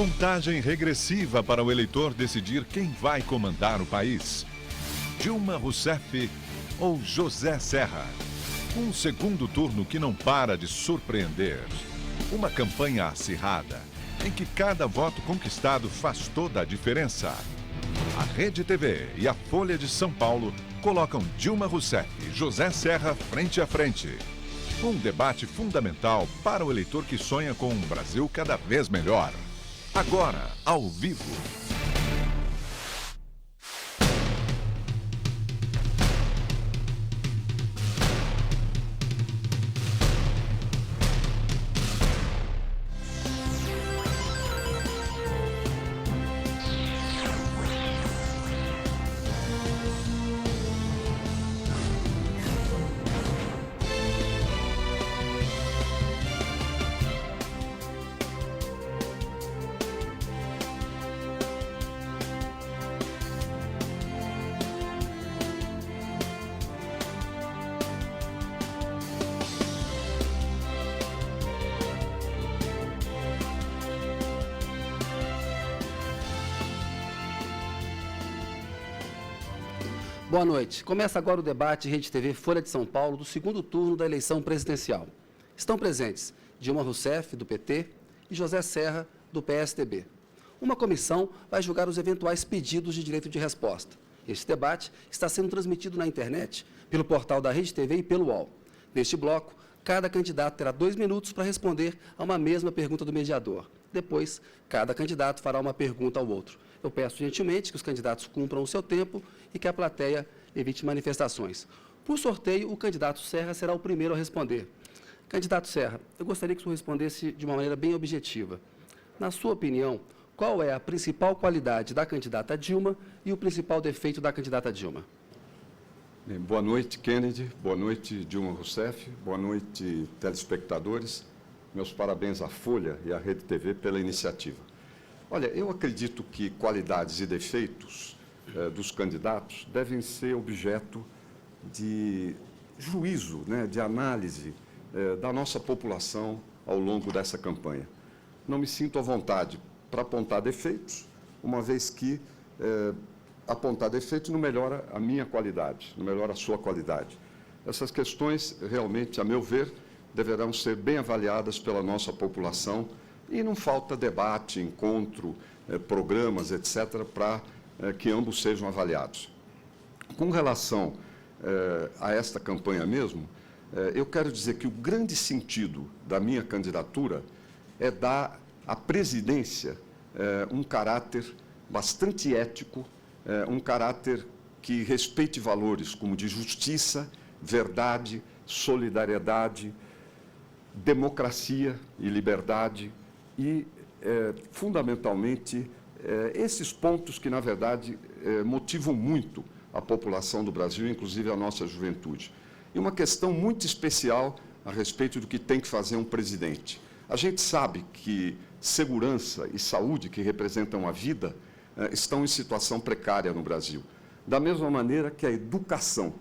Contagem regressiva para o eleitor decidir quem vai comandar o país. Dilma Rousseff ou José Serra? Um segundo turno que não para de surpreender. Uma campanha acirrada, em que cada voto conquistado faz toda a diferença. A Rede TV e a Folha de São Paulo colocam Dilma Rousseff e José Serra frente a frente. Um debate fundamental para o eleitor que sonha com um Brasil cada vez melhor. Agora, ao vivo. Boa noite. Começa agora o debate Rede TV Folha de São Paulo do segundo turno da eleição presidencial. Estão presentes Dilma Rousseff, do PT, e José Serra, do PSDB. Uma comissão vai julgar os eventuais pedidos de direito de resposta. Este debate está sendo transmitido na internet, pelo portal da Rede TV e pelo UOL. Neste bloco, cada candidato terá 2 minutos para responder a uma mesma pergunta do mediador. Depois, cada candidato fará uma pergunta ao outro. Eu peço gentilmente que os candidatos cumpram o seu tempo e que a plateia evite manifestações. Por sorteio, o candidato Serra será o primeiro a responder. Candidato Serra, eu gostaria que o senhor respondesse de uma maneira bem objetiva. Na sua opinião, qual é a principal qualidade da candidata Dilma e o principal defeito da candidata Dilma? Bem, boa noite, Kennedy. Boa noite, Dilma Rousseff. Boa noite, telespectadores. Meus parabéns à Folha e à Rede TV pela iniciativa. Olha, eu acredito que qualidades e defeitos dos candidatos devem ser objeto de juízo, de análise da nossa população ao longo dessa campanha. Não me sinto à vontade para apontar defeitos, uma vez que apontar defeitos não melhora a minha qualidade, não melhora a sua qualidade. Essas questões, realmente, a meu ver, deverão ser bem avaliadas pela nossa população e não falta debate, encontro, programas, etc., para que ambos sejam avaliados. Com relação a esta campanha mesmo, eu quero dizer que o grande sentido da minha candidatura é dar à presidência um caráter bastante ético, um caráter que respeite valores como de justiça, verdade, solidariedade, democracia e liberdade e, fundamentalmente, esses pontos que, na verdade, motivam muito a população do Brasil, inclusive a nossa juventude. E uma questão muito especial a respeito do que tem que fazer um presidente. A gente sabe que segurança e saúde, que representam a vida, estão em situação precária no Brasil. Da mesma maneira que a educação.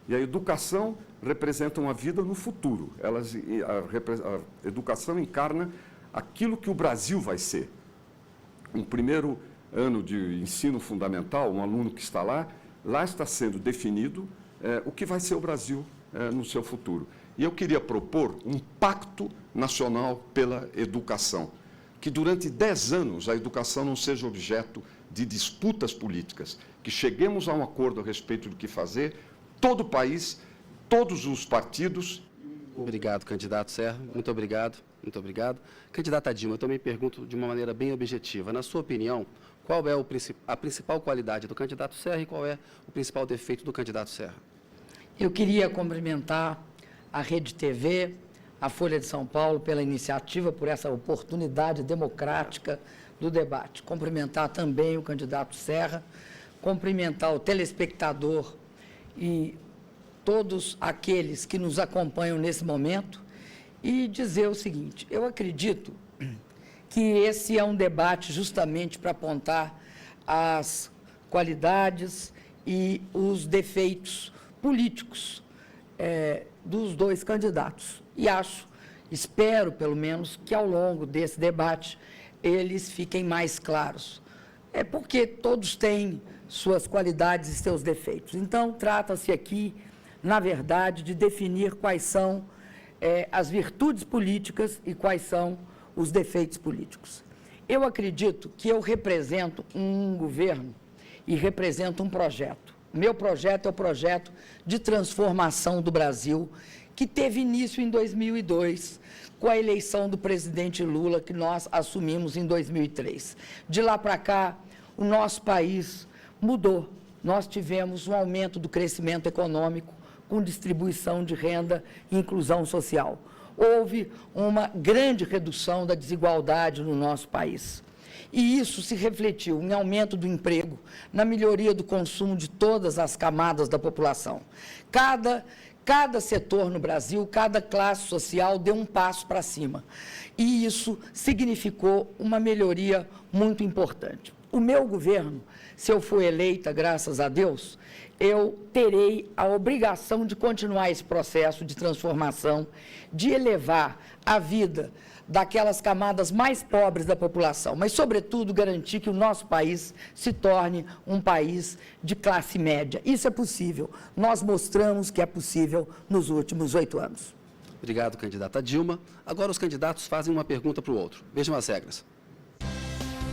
E a educação representa uma vida no futuro. A educação encarna aquilo que o Brasil vai ser. Um primeiro ano de ensino fundamental, um aluno que está lá está sendo definido o que vai ser o Brasil no seu futuro. E eu queria propor um pacto nacional pela educação, que durante 10 anos a educação não seja objeto de disputas políticas, que cheguemos a um acordo a respeito do que fazer, todo o país, todos os partidos. Obrigado, candidato Serra. Muito obrigado. Muito obrigado. Candidata Dilma, eu também pergunto de uma maneira bem objetiva. Na sua opinião, qual é a principal qualidade do candidato Serra e qual é o principal defeito do candidato Serra? Eu queria cumprimentar a Rede TV, a Folha de São Paulo, pela iniciativa, por essa oportunidade democrática do debate. Cumprimentar também o candidato Serra, cumprimentar o telespectador e todos aqueles que nos acompanham nesse momento e dizer o seguinte: eu acredito que esse é um debate justamente para apontar as qualidades e os defeitos políticos dos dois candidatos. E espero, pelo menos, que ao longo desse debate eles fiquem mais claros. É porque todos têm suas qualidades e seus defeitos. Então, trata-se aqui, na verdade, de definir quais são as virtudes políticas e quais são os defeitos políticos. Eu acredito que eu represento um governo e represento um projeto. Meu projeto é o projeto de transformação do Brasil, que teve início em 2002, com a eleição do presidente Lula, que nós assumimos em 2003. De lá para cá, o nosso país mudou. Nós tivemos um aumento do crescimento econômico, com distribuição de renda e inclusão social. Houve uma grande redução da desigualdade no nosso país. E isso se refletiu em aumento do emprego, na melhoria do consumo de todas as camadas da população. Cada setor no Brasil, cada classe social deu um passo para cima. E isso significou uma melhoria muito importante. O meu governo, se eu for eleita, graças a Deus, eu terei a obrigação de continuar esse processo de transformação, de elevar a vida daquelas camadas mais pobres da população, mas, sobretudo, garantir que o nosso país se torne um país de classe média. Isso é possível. Nós mostramos que é possível nos últimos 8 anos. Obrigado, candidata Dilma. Agora os candidatos fazem uma pergunta para o outro. Vejam as regras.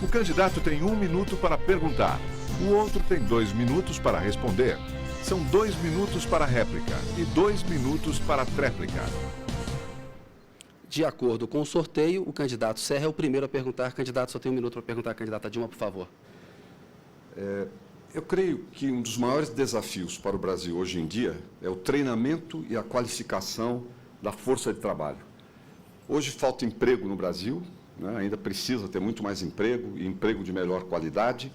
O candidato tem 1 minuto para perguntar. O outro tem 2 minutos para responder. São 2 minutos para réplica e 2 minutos para tréplica. De acordo com o sorteio, o candidato Serra é o primeiro a perguntar. Candidato, só tem 1 minuto para perguntar. Candidata Dilma, por favor. Eu creio que um dos maiores desafios para o Brasil hoje em dia é o treinamento e a qualificação da força de trabalho. Hoje falta emprego no Brasil, né? Ainda precisa ter muito mais emprego e emprego de melhor qualidade,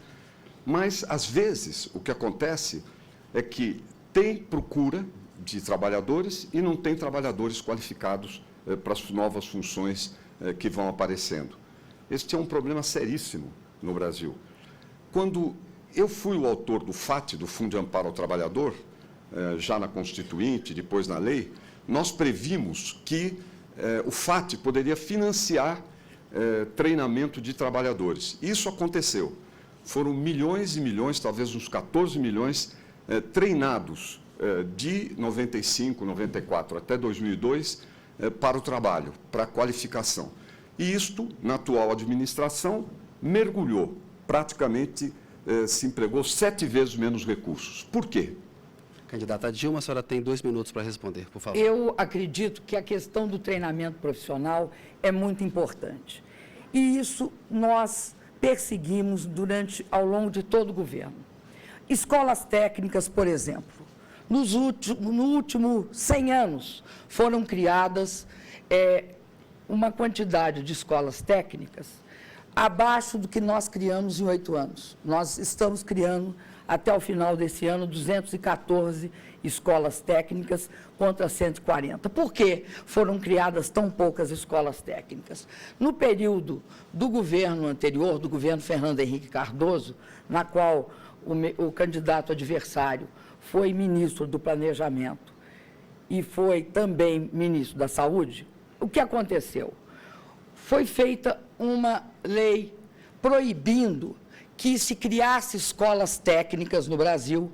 mas, às vezes, o que acontece é que tem procura de trabalhadores e não tem trabalhadores qualificados para as novas funções que vão aparecendo. Este é um problema seríssimo no Brasil. Quando eu fui o autor do FAT, do Fundo de Amparo ao Trabalhador, já na Constituinte, depois na lei, nós previmos que o FAT poderia financiar treinamento de trabalhadores. Isso aconteceu. Foram milhões e milhões, talvez uns 14 milhões, treinados de 95, 94 até 2002, para o trabalho, para a qualificação. E isto, na atual administração, mergulhou, praticamente se empregou 7 vezes menos recursos. Por quê? Candidata Dilma, a senhora tem 2 minutos para responder, por favor. Eu acredito que a questão do treinamento profissional é muito importante. E isso nós perseguimos ao longo de todo o governo. Escolas técnicas, por exemplo. No último 100 anos, foram criadas uma quantidade de escolas técnicas abaixo do que nós criamos em 8 anos. Nós estamos criando, até o final desse ano, 214 escolas técnicas contra 140. Por que foram criadas tão poucas escolas técnicas? No período do governo anterior, do governo Fernando Henrique Cardoso, na qual o candidato adversário foi ministro do Planejamento e foi também ministro da Saúde, o que aconteceu? Foi feita uma lei proibindo que se criasse escolas técnicas no Brasil,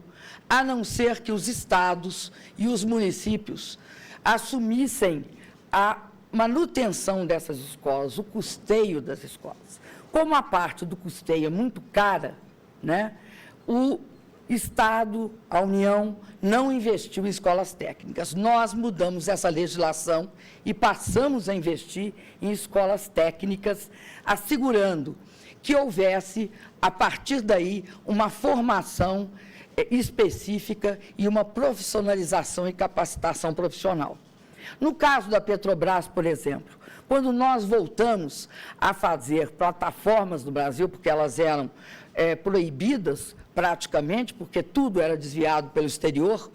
a não ser que os estados e os municípios assumissem a manutenção dessas escolas, o custeio das escolas. Como a parte do custeio é muito cara, né, o Estado, a União, não investiu em escolas técnicas. Nós mudamos essa legislação e passamos a investir em escolas técnicas, assegurando que houvesse, a partir daí, uma formação específica e uma profissionalização e capacitação profissional. No caso da Petrobras, por exemplo, quando nós voltamos a fazer plataformas no Brasil, porque elas eram proibidas praticamente, porque tudo era desviado pelo exterior,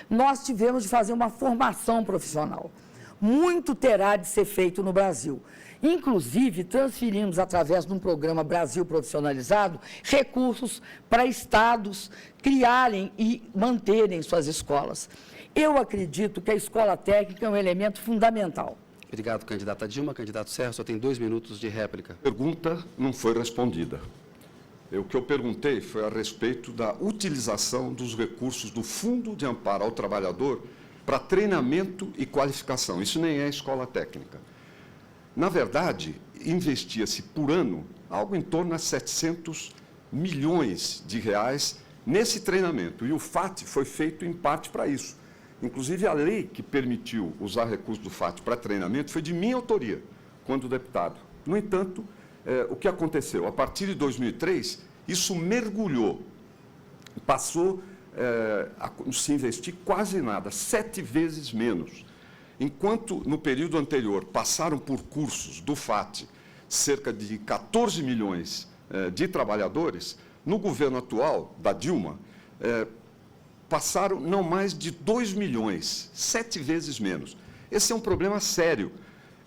nós tivemos de fazer uma formação profissional. Muito terá de ser feito no Brasil. Inclusive, transferimos, através de um programa Brasil Profissionalizado, recursos para estados criarem e manterem suas escolas. Eu acredito que a escola técnica é um elemento fundamental. Obrigado, candidata Dilma. Candidato Serra, só tem 2 minutos de réplica. A pergunta não foi respondida. O que eu perguntei foi a respeito da utilização dos recursos do Fundo de Amparo ao Trabalhador para treinamento e qualificação. Isso nem é escola técnica. Na verdade, investia-se por ano algo em torno de 700 milhões de reais nesse treinamento. E o FAT foi feito em parte para isso. Inclusive, a lei que permitiu usar recursos do FAT para treinamento foi de minha autoria, quando deputado. No entanto, o que aconteceu? A partir de 2003, isso mergulhou, passou a se investir quase nada, 7 vezes menos. Enquanto, no período anterior, passaram por cursos do FAT cerca de 14 milhões de trabalhadores, no governo atual, da Dilma, passaram não mais de 2 milhões, 7 vezes menos. Esse é um problema sério.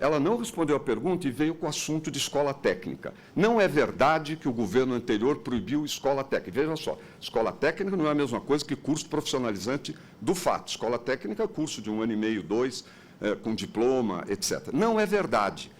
Ela não respondeu a pergunta e veio com o assunto de escola técnica. Não é verdade que o governo anterior proibiu escola técnica. Veja só, escola técnica não é a mesma coisa que curso profissionalizante do FAT. Escola técnica é curso de 1 ano e meio, 2, com diploma, etc. Não é verdade.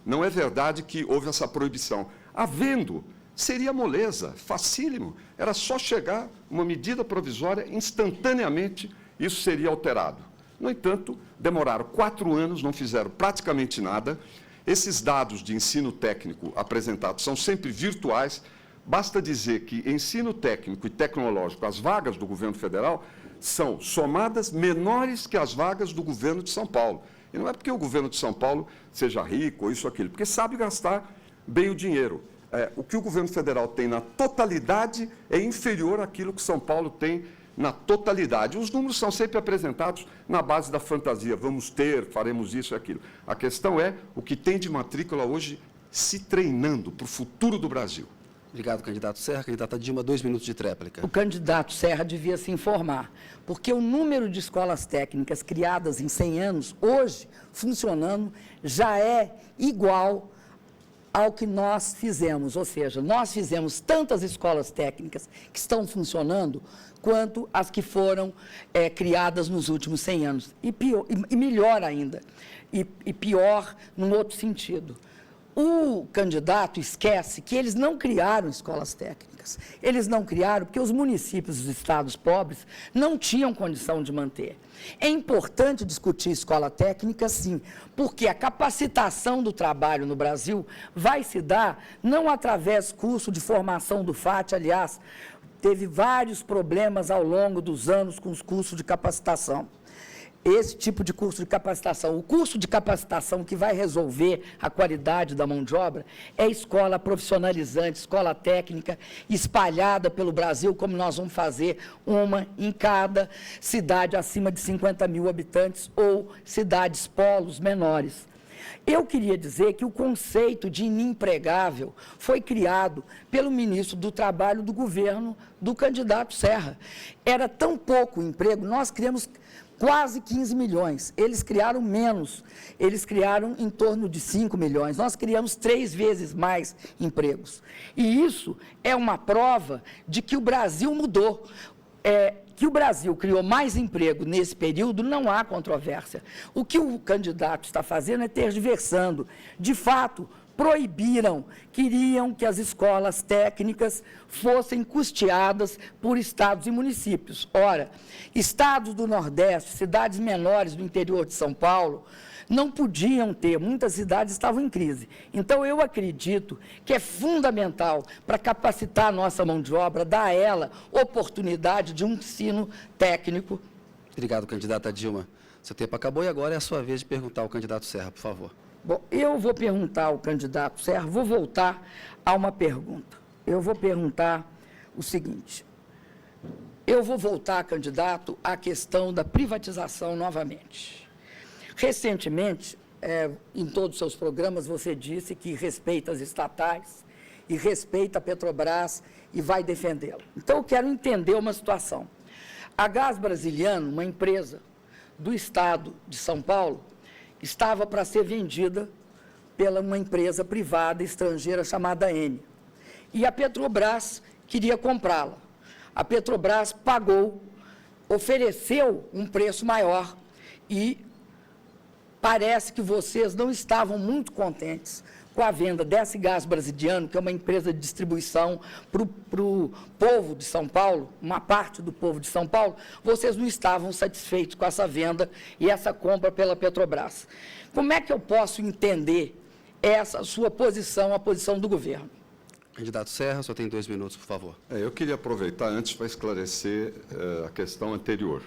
Não é verdade que houve essa proibição. Havendo, seria moleza, facílimo. Era só chegar uma medida provisória, instantaneamente isso seria alterado. No entanto, demoraram 4 anos, não fizeram praticamente nada. Esses dados de ensino técnico apresentados são sempre virtuais. Basta dizer que ensino técnico e tecnológico, as vagas do governo federal, são somadas menores que as vagas do governo de São Paulo. E não é porque o governo de São Paulo seja rico ou isso ou aquilo, porque sabe gastar bem o dinheiro. O que o governo federal tem na totalidade é inferior àquilo que São Paulo tem na totalidade. Os números são sempre apresentados na base da fantasia. Vamos ter, faremos isso e aquilo. A questão é o que tem de matrícula hoje se treinando para o futuro do Brasil. Obrigado, candidato Serra. Candidata Dilma, 2 minutos de tréplica. O candidato Serra devia se informar, porque o número de escolas técnicas criadas em 100 anos, hoje, funcionando, já é igual ao que nós fizemos, ou seja, nós fizemos tantas escolas técnicas que estão funcionando quanto as que foram criadas nos últimos 100 anos. E melhor ainda, e pior num outro sentido. O candidato esquece que eles não criaram escolas técnicas. Eles não criaram porque os municípios dos estados pobres não tinham condição de manter. É importante discutir escola técnica, sim, porque a capacitação do trabalho no Brasil vai se dar não através do curso de formação do FAT, aliás, teve vários problemas ao longo dos anos com os cursos de capacitação. Esse tipo de curso de capacitação, o curso de capacitação que vai resolver a qualidade da mão de obra é escola profissionalizante, escola técnica espalhada pelo Brasil, como nós vamos fazer uma em cada cidade acima de 50 mil habitantes ou cidades polos menores. Eu queria dizer que o conceito de inempregável foi criado pelo ministro do Trabalho do governo do candidato Serra. Era tão pouco emprego, nós criamos quase 15 milhões. Eles criaram menos, eles criaram em torno de 5 milhões. Nós criamos 3 vezes mais empregos. E isso é uma prova de que o Brasil mudou. Que o Brasil criou mais emprego nesse período, não há controvérsia. O que o candidato está fazendo é tergiversando. De fato, proibiram, queriam que as escolas técnicas fossem custeadas por estados e municípios. Ora, estados do Nordeste, cidades menores do interior de São Paulo, não podiam ter, muitas cidades estavam em crise. Então, eu acredito que é fundamental para capacitar a nossa mão de obra, dar a ela oportunidade de um ensino técnico. Obrigado, candidata Dilma. Seu tempo acabou e agora é a sua vez de perguntar ao candidato Serra, por favor. Bom, eu vou perguntar ao candidato Serra, vou voltar a uma pergunta. Eu vou perguntar o seguinte. Eu vou voltar, candidato, à questão da privatização novamente. Recentemente, em todos os seus programas, você disse que respeita as estatais e respeita a Petrobras e vai defendê-la. Então, eu quero entender uma situação. A Gás Brasiliano, uma empresa do estado de São Paulo, estava para ser vendida pela uma empresa privada estrangeira chamada Eni. E a Petrobras queria comprá-la. A Petrobras pagou, ofereceu um preço maior e parece que vocês não estavam muito contentes com a venda desse gás brasiliano, que é uma empresa de distribuição para o povo de São Paulo, uma parte do povo de São Paulo, vocês não estavam satisfeitos com essa venda e essa compra pela Petrobras. Como é que eu posso entender essa sua posição, a posição do governo? Candidato Serra, só tem 2 minutos, por favor. Eu queria aproveitar antes para esclarecer a questão anterior.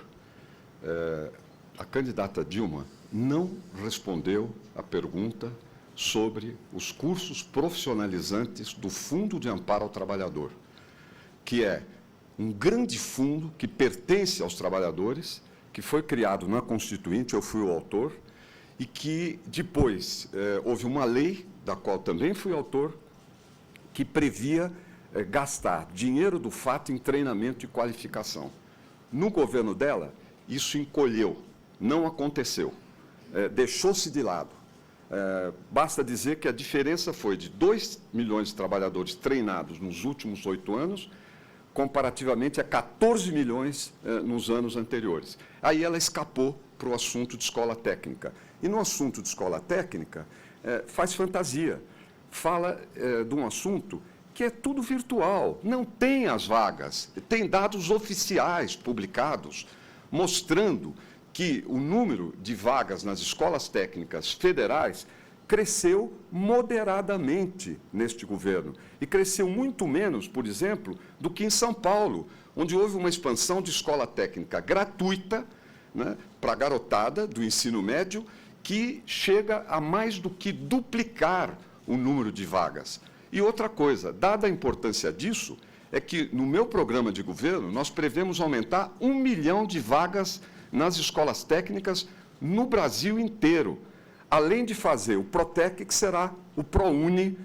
A candidata Dilma não respondeu à pergunta sobre os cursos profissionalizantes do Fundo de Amparo ao Trabalhador, que é um grande fundo que pertence aos trabalhadores, que foi criado na Constituinte, eu fui o autor, e que depois houve uma lei, da qual também fui autor, que previa gastar dinheiro do FAT em treinamento e qualificação. No governo dela, isso encolheu, não aconteceu, deixou-se de lado. Basta dizer que a diferença foi de 2 milhões de trabalhadores treinados nos últimos 8 anos, comparativamente a 14 milhões nos anos anteriores. Aí ela escapou para o assunto de escola técnica. E no assunto de escola técnica, faz fantasia. Fala de um assunto que é tudo virtual, não tem as vagas, tem dados oficiais publicados mostrando que o número de vagas nas escolas técnicas federais cresceu moderadamente neste governo e cresceu muito menos, por exemplo, do que em São Paulo, onde houve uma expansão de escola técnica gratuita, né, para a garotada do ensino médio, que chega a mais do que duplicar o número de vagas. E outra coisa, dada a importância disso, é que no meu programa de governo nós prevemos aumentar 1 milhão de vagas nas escolas técnicas no Brasil inteiro, além de fazer o PROTEC, que será o ProUni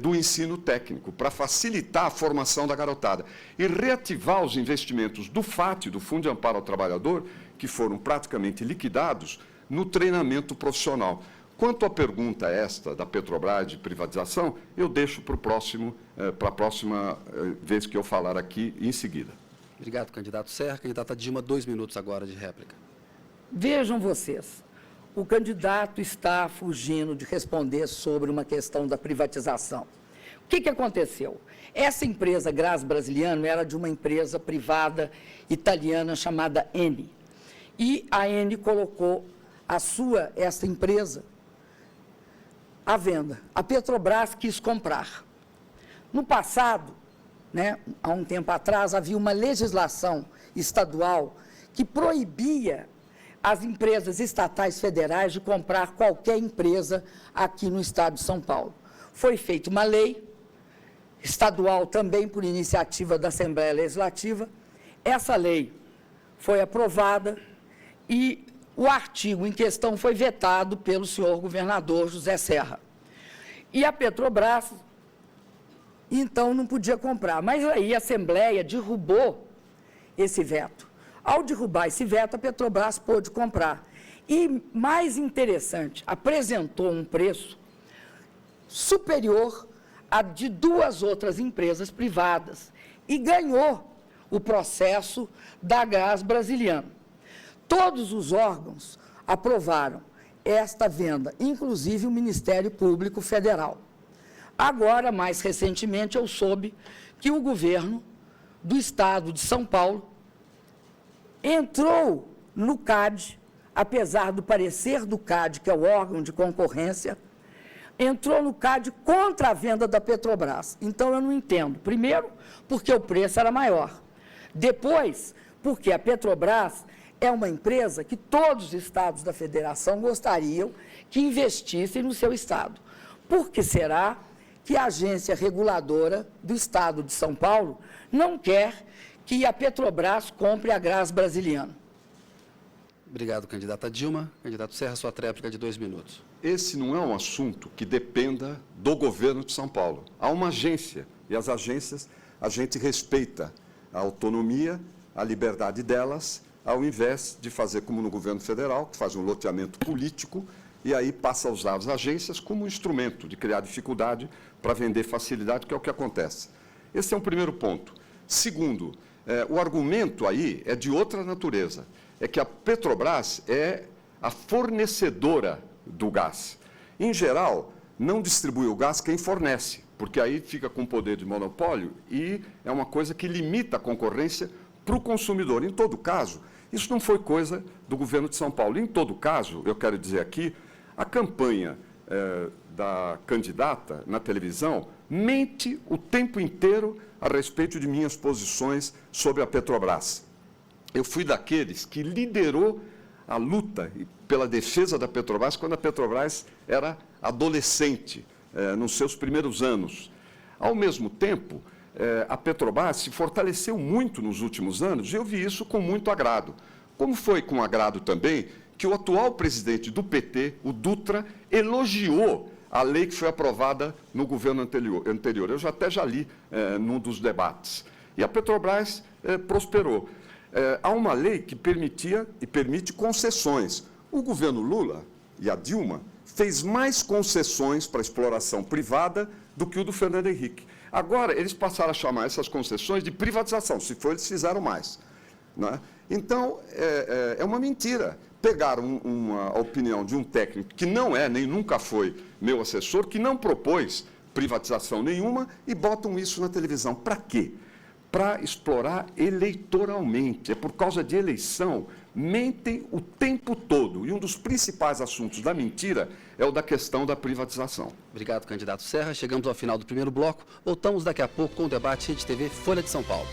do ensino técnico, para facilitar a formação da garotada, e reativar os investimentos do FAT, do Fundo de Amparo ao Trabalhador, que foram praticamente liquidados, no treinamento profissional. Quanto à pergunta esta da Petrobras de privatização, eu deixo para a próxima vez que eu falar aqui em seguida. Obrigado, candidato Serra. Candidata Dilma, 2 minutos agora de réplica. Vejam vocês, o candidato está fugindo de responder sobre uma questão da privatização. O que aconteceu? Essa empresa Gás Brasiliano era de uma empresa privada italiana chamada Eni. E a Eni colocou essa empresa à venda. A Petrobras quis comprar. No passado, né, há um tempo atrás, havia uma legislação estadual que proibia as empresas estatais federais de comprar qualquer empresa aqui no estado de São Paulo. Foi feita uma lei estadual também por iniciativa da Assembleia Legislativa. Essa lei foi aprovada e o artigo em questão foi vetado pelo senhor governador José Serra. E a Petrobras, então, não podia comprar. Mas aí a Assembleia derrubou esse veto. Ao derrubar esse veto, a Petrobras pôde comprar. E, mais interessante, apresentou um preço superior a de 2 outras empresas privadas e ganhou o processo da Gás Brasiliano. Todos os órgãos aprovaram esta venda, inclusive o Ministério Público Federal. Agora, mais recentemente, eu soube que o governo do estado de São Paulo entrou no CAD, apesar do parecer do CAD, que é o órgão de concorrência, entrou no CAD contra a venda da Petrobras. Então, eu não entendo. Primeiro, porque o preço era maior. Depois, porque a Petrobras é uma empresa que todos os estados da federação gostariam que investissem no seu estado. Por que será que a agência reguladora do estado de São Paulo não quer que a Petrobras compre a Gás Brasiliano? Obrigado, candidata Dilma. Candidato Serra, sua tréplica de 2 minutos. Esse não é um assunto que dependa do governo de São Paulo. Há uma agência, e as agências, a gente respeita a autonomia, a liberdade delas, ao invés de fazer como no governo federal, que faz um loteamento político, e aí passa a usar as agências como instrumento de criar dificuldade para vender facilidade, que é o que acontece. Esse é um primeiro ponto. Segundo, o argumento aí é de outra natureza. É que a Petrobras é a fornecedora do gás. Em geral, não distribui o gás quem fornece, porque aí fica com poder de monopólio e é uma coisa que limita a concorrência para o consumidor. Em todo caso, isso não foi coisa do governo de São Paulo. Em todo caso, eu quero dizer aqui, a campanha da candidata na televisão mente o tempo inteiro a respeito de minhas posições sobre a Petrobras. Eu fui daqueles que liderou a luta pela defesa da Petrobras quando a Petrobras era adolescente, nos seus primeiros anos. Ao mesmo tempo, a Petrobras se fortaleceu muito nos últimos anos e eu vi isso com muito agrado. Como foi com agrado também que o atual presidente do PT, o Dutra, elogiou a lei que foi aprovada no governo anterior. Eu até já li num dos debates. E a Petrobras prosperou. Há uma lei que permitia e permite concessões. O governo Lula e a Dilma fez mais concessões para a exploração privada do que o do Fernando Henrique. Agora, eles passaram a chamar essas concessões de privatização. Se for, eles fizeram mais. Né? Então, é uma mentira. Pegaram uma opinião de um técnico que não é, nem nunca foi meu assessor, que não propôs privatização nenhuma e botam isso na televisão. Para quê? Para explorar eleitoralmente. É por causa de eleição. Mentem o tempo todo. E um dos principais assuntos da mentira é o da questão da privatização. Obrigado, candidato Serra. Chegamos ao final do primeiro bloco. Voltamos daqui a pouco com o debate Rede TV Folha de São Paulo.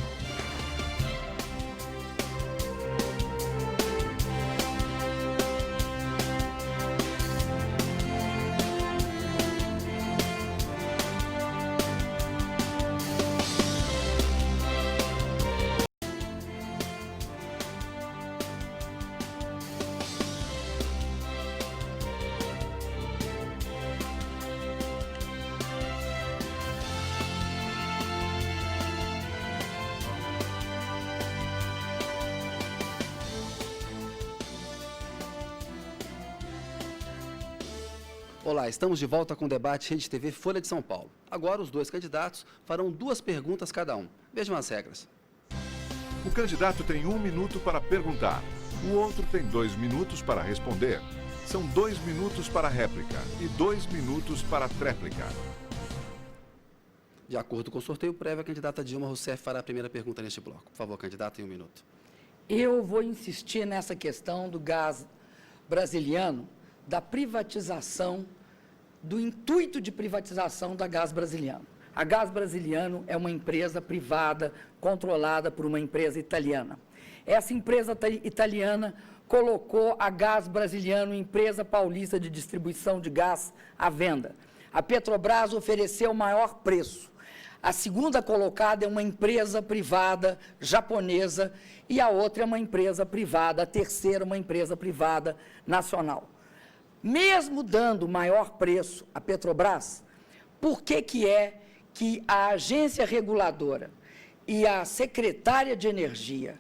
Olá, estamos de volta com o debate Rede TV Folha de São Paulo. Agora, os dois candidatos farão 2 perguntas cada um. Vejam as regras. O candidato tem 1 minuto para perguntar. O outro tem 2 minutos para responder. São 2 minutos para réplica e 2 minutos para tréplica. De acordo com o sorteio prévio, a candidata Dilma Rousseff fará a primeira pergunta neste bloco. Por favor, candidata, em 1 minuto. Eu vou insistir nessa questão do gás brasiliano, da privatização, do intuito de privatização da Gás Brasiliano. A Gás Brasiliano é uma empresa privada, controlada por uma empresa italiana. Essa empresa italiana colocou a Gás Brasiliano, empresa paulista de distribuição de gás, à venda. A Petrobras ofereceu o maior preço. A segunda colocada é uma empresa privada japonesa e a outra é uma empresa privada, a terceira uma empresa privada nacional. Mesmo dando maior preço à Petrobras, por que é que a agência reguladora e a secretária de Energia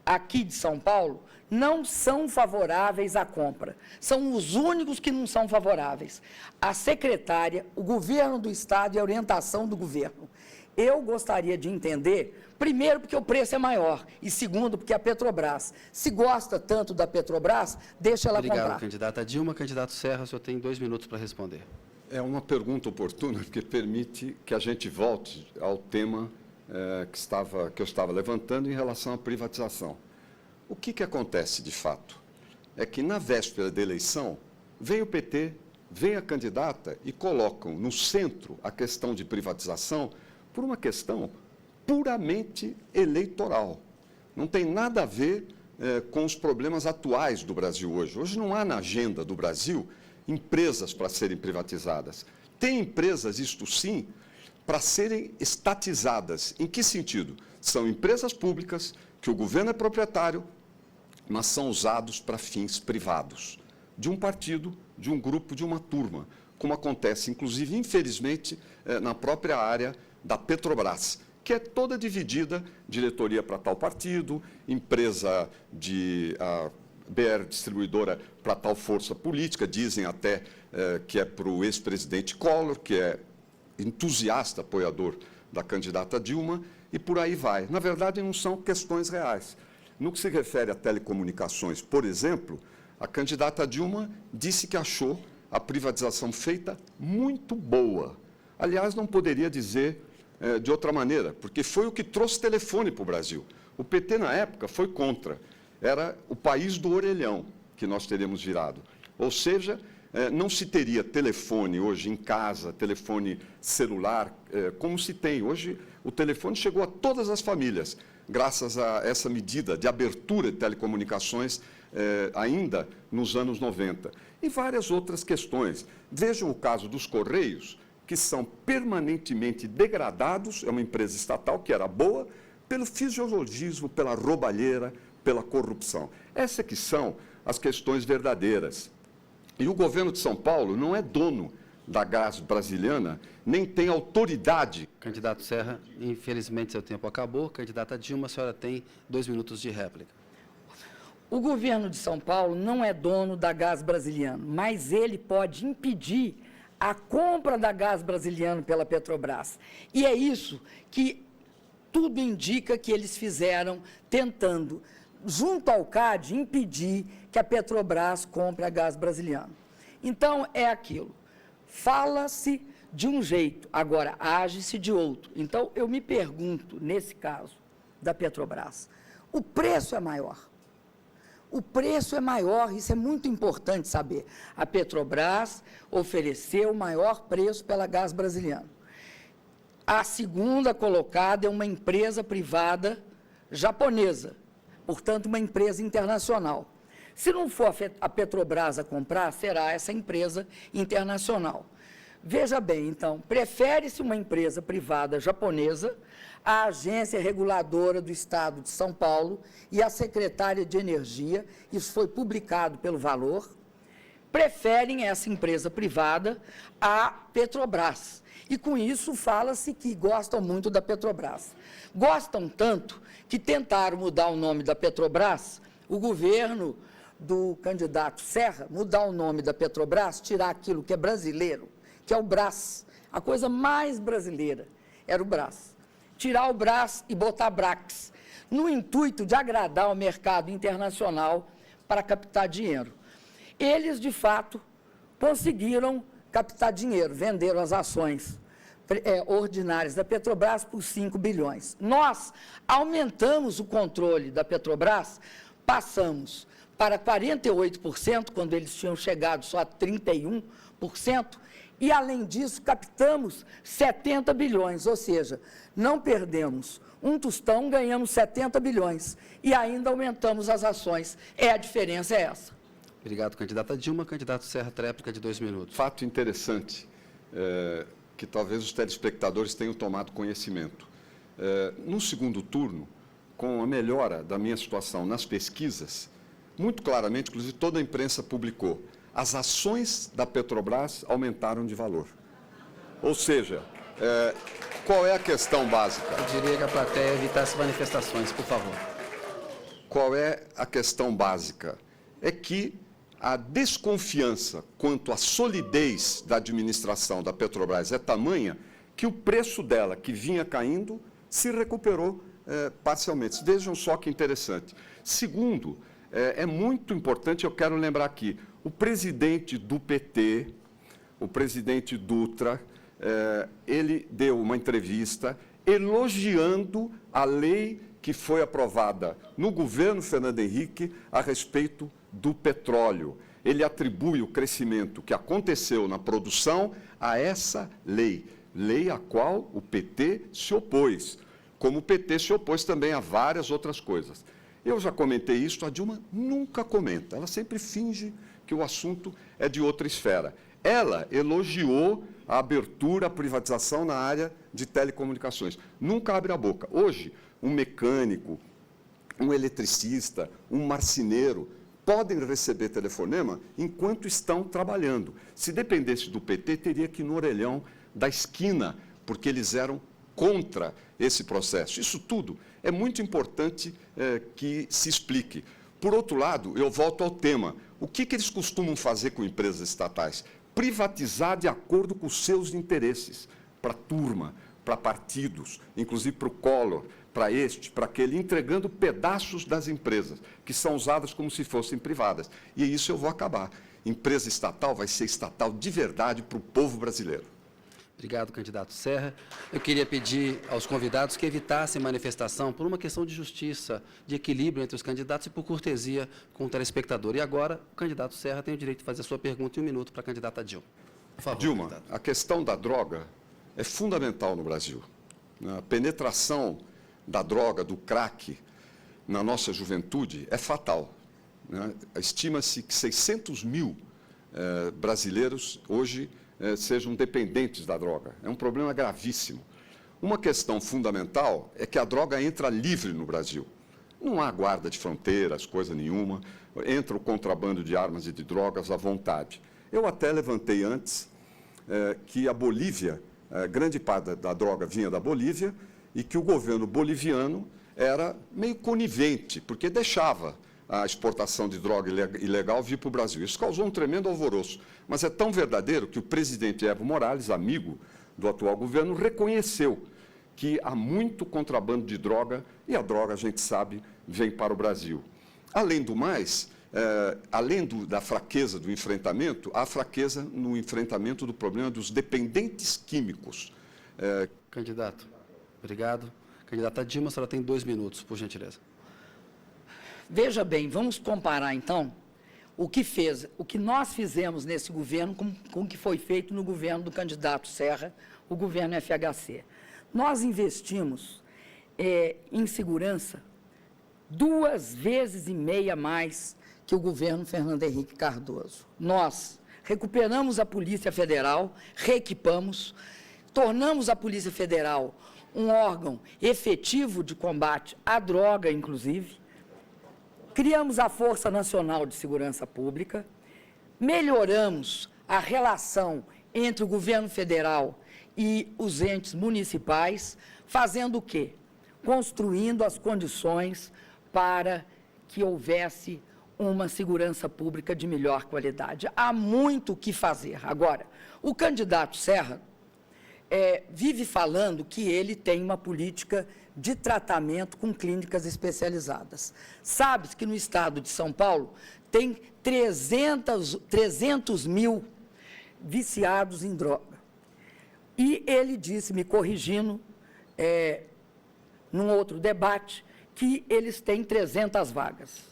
aqui de São Paulo não são favoráveis à compra? São os únicos que não são favoráveis. A secretária, o governo do Estado e a orientação do governo. Eu gostaria de entender, primeiro, porque o preço é maior, e segundo, porque a Petrobras, se gosta tanto da Petrobras, deixa ela comprar. Obrigado, candidata Dilma. Candidato Serra, o senhor tem 2 minutos para responder. É uma pergunta oportuna, porque permite que a gente volte ao tema que eu estava levantando em relação à privatização. O que acontece, de fato? É que, na véspera da eleição, vem o PT, vem a candidata e colocam no centro a questão de privatização por uma questão puramente eleitoral. Não tem nada a ver com os problemas atuais do Brasil hoje. Hoje não há na agenda do Brasil empresas para serem privatizadas. Tem empresas, isto sim, para serem estatizadas. Em que sentido? São empresas públicas que o governo é proprietário, mas são usados para fins privados, de um partido, de um grupo, de uma turma, como acontece, inclusive, infelizmente, na própria área da Petrobras, que é toda dividida, diretoria para tal partido, empresa de BR distribuidora para tal força política, dizem até que é para o ex-presidente Collor, que é entusiasta, apoiador da candidata Dilma, e por aí vai. Na verdade, não são questões reais. No que se refere a telecomunicações, por exemplo, a candidata Dilma disse que achou a privatização feita muito boa. Aliás, não poderia dizer de outra maneira, porque foi o que trouxe telefone para o Brasil. O PT, na época, foi contra. Era o país do orelhão que nós teríamos virado. Ou seja, não se teria telefone hoje em casa, telefone celular, como se tem. Hoje, o telefone chegou a todas as famílias, graças a essa medida de abertura de telecomunicações ainda nos anos 90. E várias outras questões. Vejam o caso dos Correios, que são permanentemente degradados, é uma empresa estatal que era boa, pelo fisiologismo, pela roubalheira, pela corrupção. Essas que são as questões verdadeiras. E o governo de São Paulo não é dono da Gás Brasiliana, nem tem autoridade. Candidato Serra, infelizmente seu tempo acabou. Candidata Dilma, a senhora tem 2 minutos de réplica. O governo de São Paulo não é dono da Gás Brasiliana, mas ele pode impedir a compra da Gás Brasiliana pela Petrobras. E é isso que tudo indica que eles fizeram, tentando, junto ao CAD, impedir que a Petrobras compre a Gás Brasiliana. Então, é aquilo. Fala-se de um jeito, agora age-se de outro. Então, eu me pergunto, nesse caso da Petrobras, o preço é maior. O preço é maior, isso é muito importante saber. A Petrobras ofereceu o maior preço pela Gás Brasiliana. A segunda colocada é uma empresa privada japonesa, portanto, uma empresa internacional. Se não for a Petrobras a comprar, será essa empresa internacional. Veja bem, então, prefere-se uma empresa privada japonesa, a agência reguladora do Estado de São Paulo e a secretária de Energia, isso foi publicado pelo Valor, preferem essa empresa privada à Petrobras. E com isso fala-se que gostam muito da Petrobras. Gostam tanto que tentaram mudar o nome da Petrobras, o governo do candidato Serra, mudar o nome da Petrobras, tirar aquilo que é brasileiro, que é o Brás. A coisa mais brasileira era o Brás. Tirar o Brás e botar Brax, no intuito de agradar o mercado internacional para captar dinheiro. Eles, de fato, conseguiram captar dinheiro, venderam as ações ordinárias da Petrobras por 5 bilhões. Nós aumentamos o controle da Petrobras, passamos para 48%, quando eles tinham chegado só a 31%, e, além disso, captamos 70 bilhões, ou seja, não perdemos um tostão, ganhamos 70 bilhões e ainda aumentamos as ações. A diferença é essa. Obrigado, candidata Dilma. Candidato Serra, tréplica de 2 minutos. Fato interessante, que talvez os telespectadores tenham tomado conhecimento. No segundo turno, com a melhora da minha situação nas pesquisas, muito claramente, inclusive toda a imprensa publicou, as ações da Petrobras aumentaram de valor. Ou seja, qual é a questão básica? Eu diria que a plateia evitasse manifestações, por favor. Qual é a questão básica? É que a desconfiança quanto à solidez da administração da Petrobras é tamanha que o preço dela, que vinha caindo, se recuperou parcialmente. Vejam só que interessante. Segundo, é muito importante, eu quero lembrar aqui, o presidente do PT, o presidente Dutra, ele deu uma entrevista elogiando a lei que foi aprovada no governo Fernando Henrique a respeito do petróleo. Ele atribui o crescimento que aconteceu na produção a essa lei, lei à qual o PT se opôs, como o PT se opôs também a várias outras coisas. Eu já comentei isso, a Dilma nunca comenta, ela sempre finge que o assunto é de outra esfera. Ela elogiou a abertura, a privatização na área de telecomunicações. Nunca abre a boca. Hoje, um mecânico, um eletricista, um marceneiro podem receber telefonema enquanto estão trabalhando. Se dependesse do PT, teria que ir no orelhão da esquina, porque eles eram contra esse processo. Isso tudo é muito importante que se explique. Por outro lado, eu volto ao tema. O que eles costumam fazer com empresas estatais? Privatizar de acordo com os seus interesses, para a turma, para partidos, inclusive para o Collor, para este, para aquele, entregando pedaços das empresas, que são usadas como se fossem privadas. E isso eu vou acabar. Empresa estatal vai ser estatal de verdade para o povo brasileiro. Obrigado, candidato Serra. Eu queria pedir aos convidados que evitassem manifestação por uma questão de justiça, de equilíbrio entre os candidatos e por cortesia com o telespectador. E agora, o candidato Serra tem o direito de fazer a sua pergunta em 1 minuto para a candidata Dilma. Por favor, Dilma, candidato. a questão da droga é fundamental no Brasil. A penetração da droga, do crack, na nossa juventude é fatal. Estima-se que 600 mil brasileiros hoje sejam dependentes da droga. É um problema gravíssimo. Uma questão fundamental é que a droga entra livre no Brasil. Não há guarda de fronteiras, coisa nenhuma. Entra o contrabando de armas e de drogas à vontade. Eu até levantei antes que a Bolívia, grande parte da droga vinha da Bolívia, e que o governo boliviano era meio conivente, porque deixava a exportação de droga ilegal vir para o Brasil. Isso causou um tremendo alvoroço. Mas é tão verdadeiro que o presidente Evo Morales, amigo do atual governo, reconheceu que há muito contrabando de droga, e a droga, a gente sabe, vem para o Brasil. Além do mais, além da fraqueza do enfrentamento, há fraqueza no enfrentamento do problema dos dependentes químicos. Candidato, obrigado. Candidata Dilma, a senhora tem 2 minutos, por gentileza. Veja bem, vamos comparar, então, o que nós fizemos nesse governo com o que foi feito no governo do candidato Serra, o governo FHC. Nós investimos em segurança 2,5 vezes mais que o governo Fernando Henrique Cardoso. Nós recuperamos a Polícia Federal, reequipamos, tornamos a Polícia Federal um órgão efetivo de combate à droga, inclusive, criamos a Força Nacional de Segurança Pública, melhoramos a relação entre o governo federal e os entes municipais, fazendo o quê? Construindo as condições para que houvesse uma segurança pública de melhor qualidade. Há muito o que fazer. Agora, o candidato Serra vive falando que ele tem uma política de tratamento com clínicas especializadas. Sabe que no estado de São Paulo tem 300 mil viciados em droga. E ele disse, me corrigindo, num outro debate, que eles têm 300 vagas.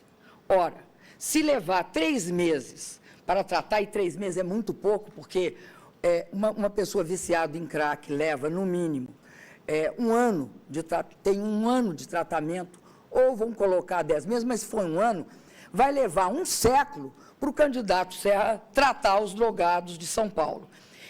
Ora, se levar 3 meses para tratar, e 3 meses é muito pouco, porque uma pessoa viciada em crack leva, no mínimo, tem 1 ano de tratamento, ou vão colocar 10 meses, mas se for 1 ano, vai levar 1 século para o candidato Serra tratar os drogados de São Paulo.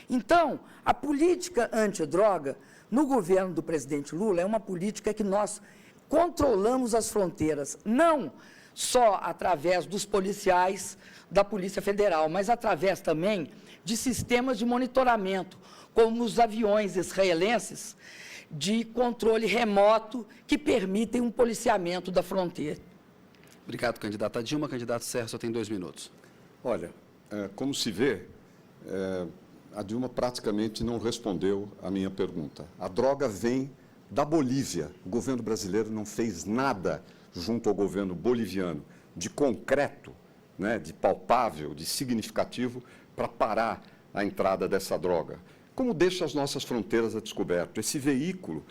Então, a política antidroga no governo do presidente Lula é uma política que nós controlamos as fronteiras, não só através dos policiais da Polícia Federal, mas através também de sistemas de monitoramento, como os aviões israelenses de controle remoto que permitem um policiamento da fronteira. Obrigado, candidata Dilma. Candidato Serra, só tem 2 minutos. Olha, como se vê, a Dilma praticamente não respondeu à minha pergunta. A droga vem da Bolívia. O governo brasileiro não fez nada junto ao governo boliviano de concreto, de palpável, de significativo, para parar a entrada dessa droga. Como deixa as nossas fronteiras a descoberto? Esse veículo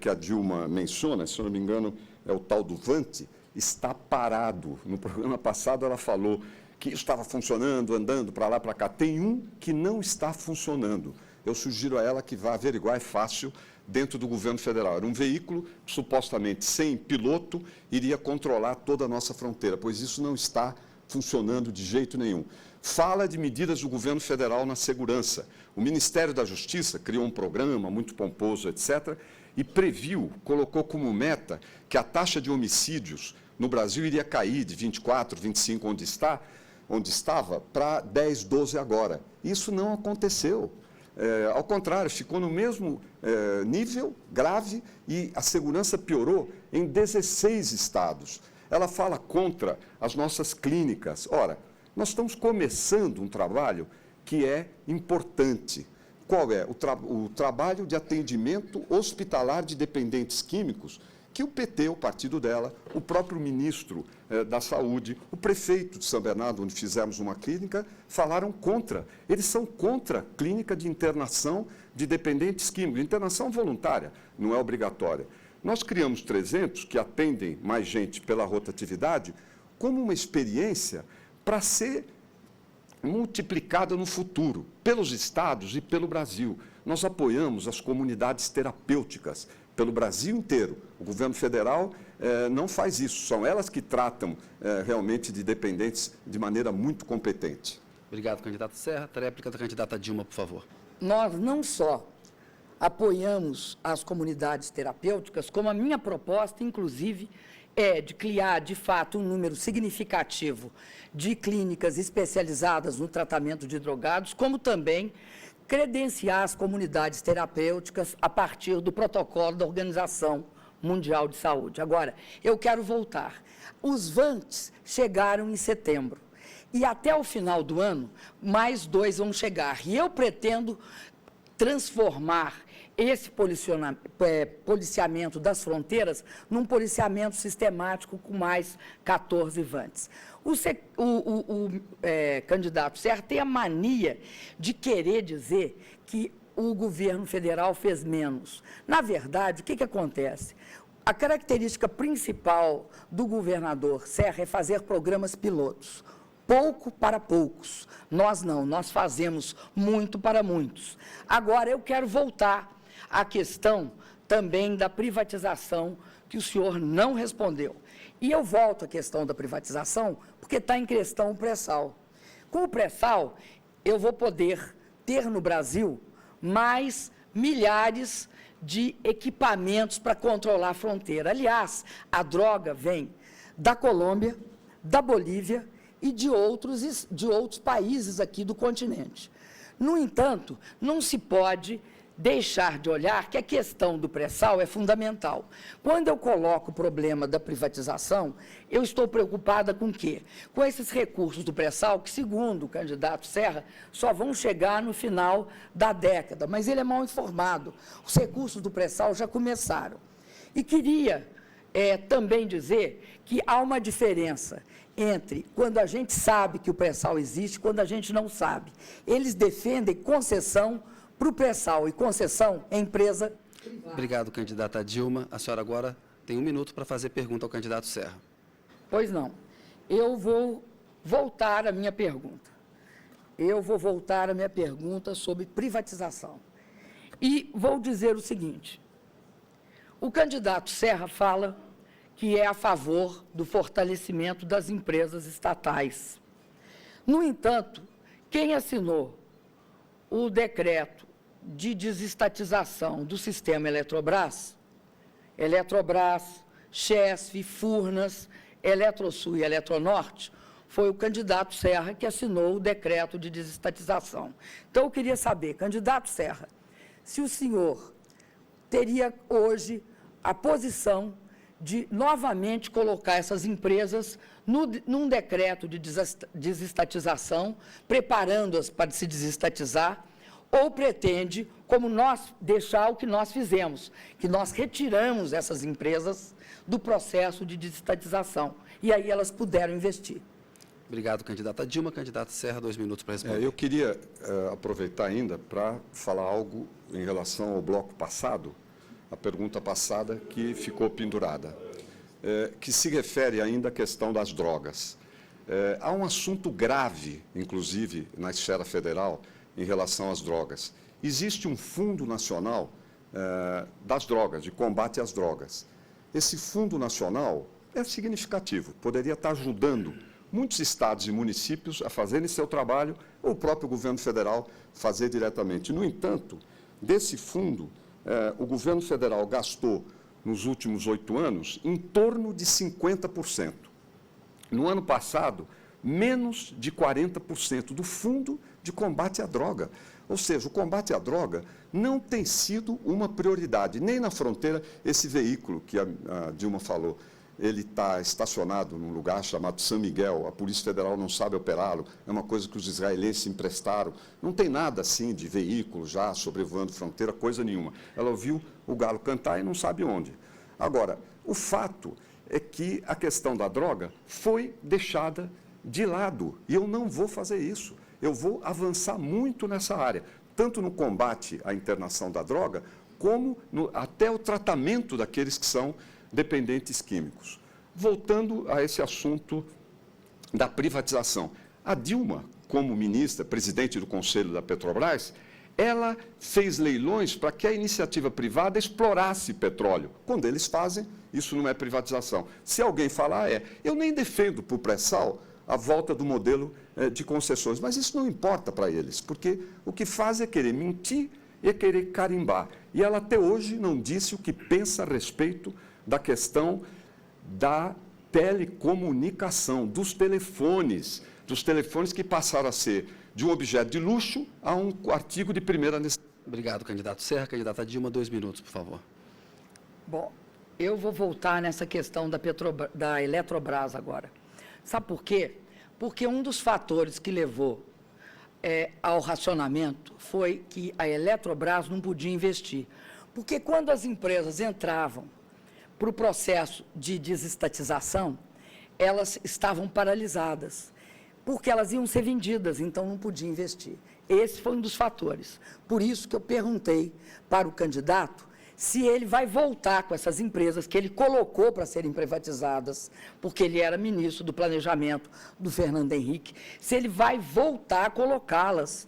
que a Dilma menciona, se eu não me engano, é o tal do Vante, está parado. No programa passado ela falou que estava funcionando, andando para lá, para cá. Tem um que não está funcionando. Eu sugiro a ela que vá averiguar, é fácil, dentro do governo federal. Era um veículo que, supostamente, sem piloto, iria controlar toda a nossa fronteira, pois isso não está funcionando de jeito nenhum. Fala de medidas do governo federal na segurança. O Ministério da Justiça criou um programa muito pomposo, etc., e previu, colocou como meta que a taxa de homicídios no Brasil iria cair de 24, 25, onde estava, para 10, 12 agora. Isso não aconteceu. Ao contrário, ficou no mesmo nível grave e a segurança piorou em 16 estados. Ela fala contra as nossas clínicas. Ora, nós estamos começando um trabalho que é importante. Qual é? O trabalho de atendimento hospitalar de dependentes químicos, que o PT, o partido dela, o próprio ministro da Saúde, o prefeito de São Bernardo, onde fizemos uma clínica, falaram contra. Eles são contra a clínica de internação de dependentes químicos. Internação voluntária, não é obrigatória. Nós criamos 300, que atendem mais gente pela rotatividade, como uma experiência para ser multiplicada no futuro, pelos estados e pelo Brasil. Nós apoiamos as comunidades terapêuticas pelo Brasil inteiro. O governo federal não faz isso, são elas que tratam realmente de dependentes de maneira muito competente. Obrigado, candidato Serra. Tréplica da candidata Dilma, por favor. Nós não só apoiamos as comunidades terapêuticas, como a minha proposta, inclusive, é de criar, de fato, um número significativo de clínicas especializadas no tratamento de drogados, como também credenciar as comunidades terapêuticas a partir do protocolo da Organização Mundial de Saúde. Agora, eu quero voltar. Os VANTs chegaram em setembro e até o final do ano, mais 2 vão chegar. E eu pretendo transformar esse policiamento das fronteiras num policiamento sistemático com mais 14 VANTs. O candidato Serra tem a mania de querer dizer que o governo federal fez menos. Na verdade, o que acontece? A característica principal do governador Serra é fazer programas pilotos. Pouco para poucos. Nós não, nós fazemos muito para muitos. Agora, eu quero voltar à questão também da privatização, que o senhor não respondeu. E eu volto à questão da privatização, porque está em questão o pré-sal. Com o pré-sal, eu vou poder ter no Brasil mais milhares de equipamentos para controlar a fronteira. Aliás, a droga vem da Colômbia, da Bolívia e de outros países aqui do continente. No entanto, não se pode deixar de olhar que a questão do pré-sal é fundamental. Quando eu coloco o problema da privatização, eu estou preocupada com o quê? Com esses recursos do pré-sal, que, segundo o candidato Serra, só vão chegar no final da década, mas ele é mal informado. Os recursos do pré-sal já começaram. E queria também dizer que há uma diferença entre quando a gente sabe que o pré-sal existe e quando a gente não sabe. Eles defendem concessão para o pré-sal e concessão é empresa privada. Obrigado, candidata Dilma. A senhora agora tem 1 minuto para fazer pergunta ao candidato Serra. Pois não. Eu vou voltar à minha pergunta. Sobre privatização. E vou dizer o seguinte. O candidato Serra fala que é a favor do fortalecimento das empresas estatais. No entanto, quem assinou o decreto de desestatização do sistema Eletrobras, Chesf, Furnas, Eletrosul e Eletronorte, foi o candidato Serra que assinou o decreto de desestatização. Então, eu queria saber, candidato Serra, se o senhor teria hoje a posição de novamente colocar essas empresas num decreto de desestatização, preparando-as para se desestatizar, ou pretende, como nós, deixar o que nós fizemos, que nós retiramos essas empresas do processo de desestatização, e aí elas puderam investir. Obrigado, candidata Dilma. Candidato Serra, 2 minutos para responder. Eu queria aproveitar ainda para falar algo em relação ao bloco passado, a pergunta passada que ficou pendurada, que se refere ainda à questão das drogas. Há um assunto grave, inclusive, na esfera federal, em relação às drogas. Existe um Fundo Nacional das Drogas, de combate às drogas. Esse Fundo Nacional é significativo, poderia estar ajudando muitos estados e municípios a fazerem seu trabalho, ou o próprio governo federal fazer diretamente. No entanto, desse fundo, o governo federal gastou, nos últimos 8 anos, em torno de 50%. No ano passado, menos de 40% do fundo de combate à droga. Ou seja, o combate à droga não tem sido uma prioridade, nem na fronteira. Esse veículo que a Dilma falou, ele está estacionado num lugar chamado San Miguel, a Polícia Federal não sabe operá-lo, é uma coisa que os israelenses emprestaram. Não tem nada assim de veículo já sobrevoando fronteira, coisa nenhuma. Ela ouviu o galo cantar e não sabe onde. Agora, O fato é que a questão da droga foi deixada de lado, e eu não vou fazer isso. Eu vou avançar muito nessa área, tanto no combate à internação da droga, como até o tratamento daqueles que são dependentes químicos. Voltando a esse assunto da privatização. A Dilma, como ministra, presidente do Conselho da Petrobras, ela fez leilões para que a iniciativa privada explorasse petróleo. Quando eles fazem, isso não é privatização. Se alguém falar, eu nem defendo para o pré-sal a volta do modelo de concessões, mas isso não importa para eles, porque o que faz é querer mentir e é querer carimbar. E ela até hoje não disse o que pensa a respeito da questão da telecomunicação, dos telefones que passaram a ser de um objeto de luxo a um artigo de primeira necessidade. Obrigado, candidato Serra. Candidata Dilma, 2 minutos, por favor. Bom, eu vou voltar nessa questão da Eletrobras agora. Sabe por quê? Porque um dos fatores que levou ao racionamento foi que a Eletrobras não podia investir. Porque quando as empresas entravam para o processo de desestatização, elas estavam paralisadas, porque elas iam ser vendidas, então não podia investir. Esse foi um dos fatores. Por isso que eu perguntei para o candidato se ele vai voltar com essas empresas que ele colocou para serem privatizadas, porque ele era ministro do Planejamento do Fernando Henrique, se ele vai voltar a colocá-las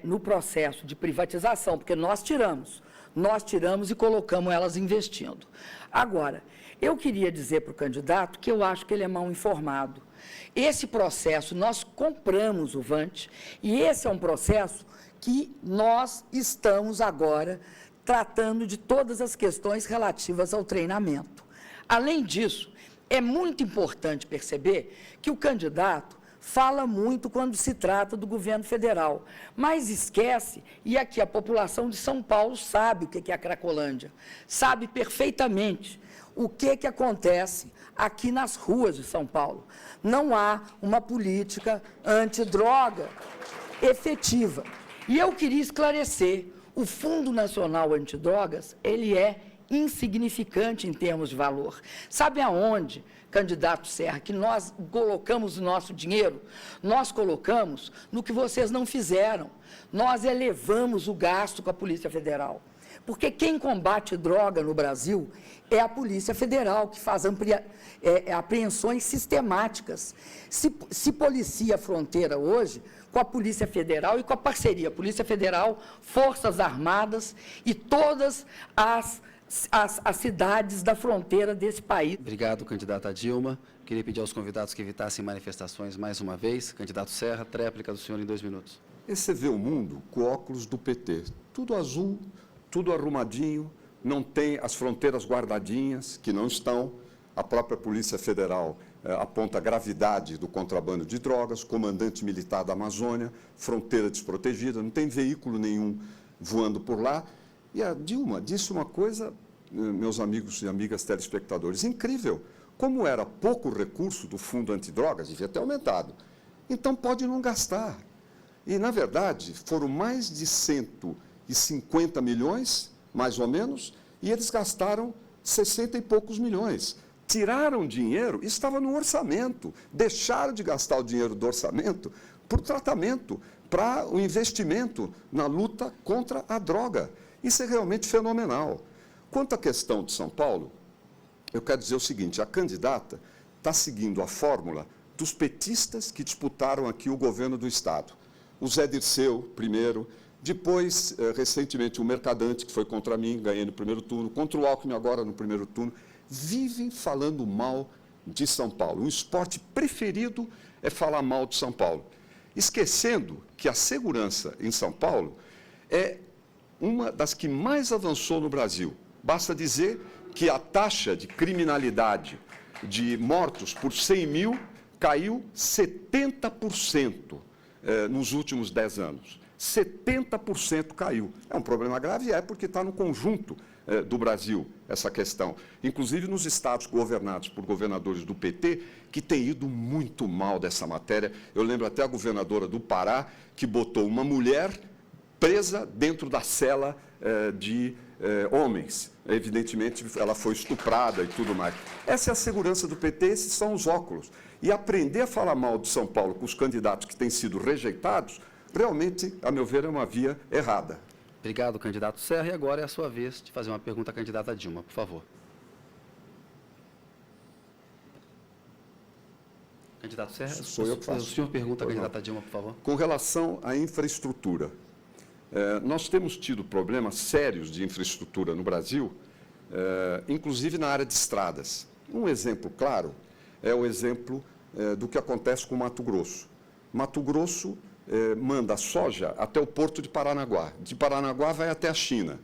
no processo de privatização, porque nós tiramos e colocamos elas investindo. Agora, eu queria dizer para o candidato que eu acho que ele é mal informado. Esse processo, nós compramos o Vant, e esse é um processo que nós estamos agora tratando de todas as questões relativas ao treinamento. Além disso, é muito importante perceber que o candidato fala muito quando se trata do governo federal, mas esquece, e aqui a população de São Paulo sabe o que é a Cracolândia, sabe perfeitamente o que acontece aqui nas ruas de São Paulo. Não há uma política antidroga efetiva. E eu queria esclarecer, o Fundo Nacional Antidrogas, ele é insignificante em termos de valor. Sabe aonde, candidato Serra, que nós colocamos o nosso dinheiro? Nós colocamos no que vocês não fizeram. Nós elevamos o gasto com a Polícia Federal. Porque quem combate droga no Brasil é a Polícia Federal, que faz apreensões sistemáticas. Se policia a fronteira hoje com a Polícia Federal e com a parceria Polícia Federal, Forças Armadas e todas as cidades da fronteira desse país. Obrigado, candidata Dilma. Queria pedir aos convidados que evitassem manifestações mais uma vez. Candidato Serra, tréplica do senhor em 2 minutos. E você vê o mundo com óculos do PT, tudo azul, tudo arrumadinho, não tem as fronteiras guardadinhas, que não estão. A própria Polícia Federal aponta a gravidade do contrabando de drogas, comandante militar da Amazônia, fronteira desprotegida, não tem veículo nenhum voando por lá. E a Dilma disse uma coisa, meus amigos e amigas telespectadores, incrível. Como era pouco recurso do Fundo Antidrogas, devia ter aumentado. Então pode não gastar. E, na verdade, foram mais de 150 milhões, mais ou menos, e eles gastaram 60 e poucos milhões. Tiraram dinheiro, estava no orçamento, deixaram de gastar o dinheiro do orçamento para o tratamento, para o investimento na luta contra a droga. Isso é realmente fenomenal. Quanto à questão de São Paulo, eu quero dizer o seguinte, a candidata está seguindo a fórmula dos petistas que disputaram aqui o governo do Estado. O Zé Dirceu, primeiro, depois, recentemente, o Mercadante, que foi contra mim, ganhei no primeiro turno, contra o Alckmin agora no primeiro turno, vivem falando mal de São Paulo. O esporte preferido é falar mal de São Paulo, esquecendo que a segurança em São Paulo é uma das que mais avançou no Brasil. Basta dizer que a taxa de criminalidade de mortos por 100 mil caiu 70% nos últimos 10 anos. 70% caiu. É um problema grave? É, porque está no conjunto do Brasil essa questão. Inclusive nos estados governados por governadores do PT, que têm ido muito mal dessa matéria. Eu lembro até a governadora do Pará, que botou uma mulher presa dentro da cela de homens. Evidentemente, ela foi estuprada e tudo mais. Essa é a segurança do PT, esses são os óculos. E aprender a falar mal de São Paulo com os candidatos que têm sido rejeitados, realmente, a meu ver, é uma via errada. Obrigado, candidato Serra. E agora é a sua vez de fazer uma pergunta à candidata Dilma, por favor. Candidato Serra, Sou eu que faço. o senhor pergunta à Pois não. candidata Dilma, por favor. Com relação à infraestrutura, nós temos tido problemas sérios de infraestrutura no Brasil, inclusive na área de estradas. Um exemplo claro é o exemplo do que acontece com Mato Grosso. Mato Grosso manda soja até o porto de Paranaguá. De Paranaguá vai até a China.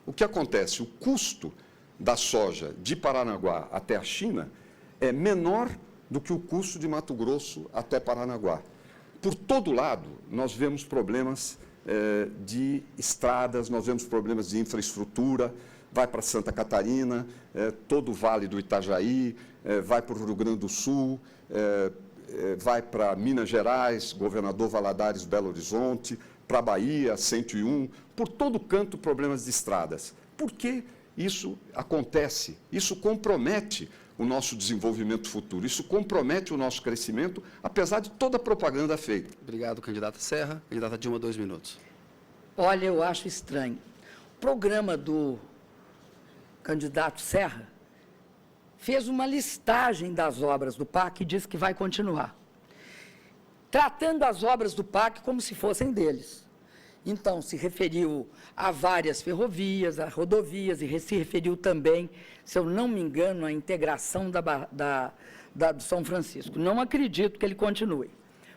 O que acontece? O custo da soja de Paranaguá até a China é menor do que o custo de Mato Grosso até Paranaguá. Por todo lado, nós vemos problemas de estradas, nós vemos problemas de infraestrutura, vai para Santa Catarina, todo o Vale do Itajaí, vai para o Rio Grande do Sul, vai para Minas Gerais, Governador Valadares, Belo Horizonte, para a Bahia, 101, por todo canto problemas de estradas. Por que isso acontece? Isso compromete o nosso desenvolvimento futuro, isso compromete o nosso crescimento, apesar de toda a propaganda feita. Obrigado, candidata Serra. Candidata Dilma, 2 minutos. Olha, eu acho estranho. O programa do candidato Serra fez uma listagem das obras do PAC e diz que vai continuar, tratando as obras do PAC como se fossem deles. Então, se referiu a várias ferrovias, a rodovias, e se referiu também, se eu não me engano, à integração do São Francisco. Não acredito que ele continue,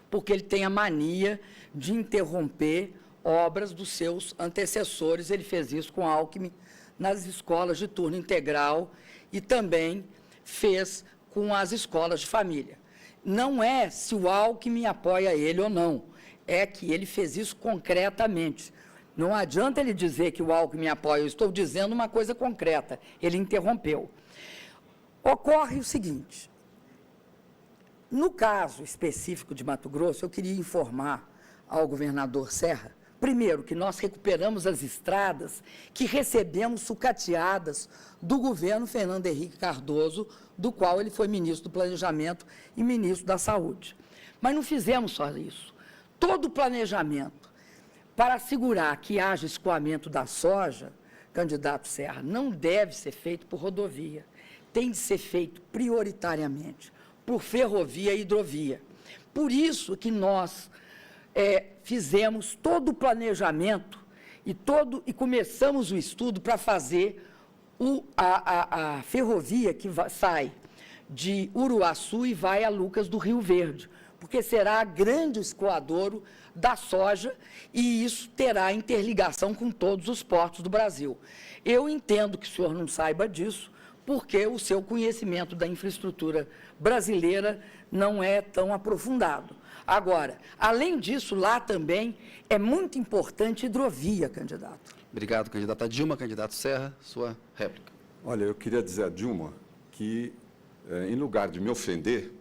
porque ele tem a mania de interromper obras dos seus antecessores. Ele fez isso com Alckmin nas escolas de turno integral e também fez com as escolas de família. Não é se o Alckmin apoia ele ou não, é que ele fez isso concretamente. Não adianta ele dizer que o Alckmin apoia, eu estou dizendo uma coisa concreta, ele interrompeu. Ocorre o seguinte, no caso específico de Mato Grosso, eu queria informar ao governador Serra, primeiro, que nós recuperamos as estradas que recebemos sucateadas do governo Fernando Henrique Cardoso, do qual ele foi ministro do Planejamento e ministro da Saúde. Mas não fizemos só isso. Todo o planejamento para assegurar que haja escoamento da soja, candidato Serra, não deve ser feito por rodovia. Tem de ser feito prioritariamente por ferrovia e hidrovia. Por isso que nós fizemos todo o planejamento e começamos o estudo para fazer a ferrovia que sai de Uruaçu e vai a Lucas do Rio Verde, porque será grande escoadouro da soja e isso terá interligação com todos os portos do Brasil. Eu entendo que o senhor não saiba disso, porque o seu conhecimento da infraestrutura brasileira não é tão aprofundado. Agora, além disso, lá também é muito importante hidrovia, candidato. Obrigado, candidata Dilma. Candidato Serra, sua réplica. Olha, eu queria dizer a Dilma que, em lugar de me ofender,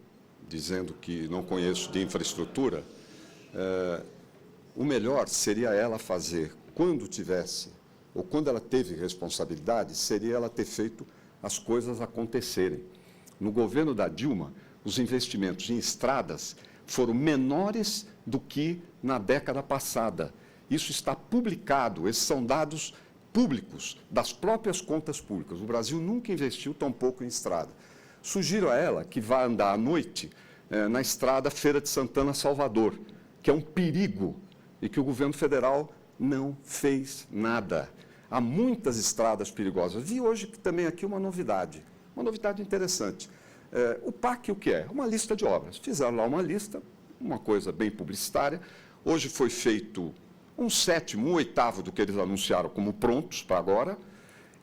dizendo que não conheço de infraestrutura, o melhor seria ela fazer, quando tivesse, ou quando ela teve responsabilidade, seria ela ter feito as coisas acontecerem. No governo da Dilma, os investimentos em estradas foram menores do que na década passada. Isso está publicado, esses são dados públicos, das próprias contas públicas. O Brasil nunca investiu tão pouco em estrada. Sugiro a ela que vá andar à noite na estrada Feira de Santana-Salvador, que é um perigo e que o governo federal não fez nada. Há muitas estradas perigosas. Vi hoje também aqui uma novidade interessante. O PAC, o que é? Uma lista de obras. Fizeram lá uma lista, uma coisa bem publicitária. Hoje foi feito um sétimo, um oitavo do que eles anunciaram como prontos para agora.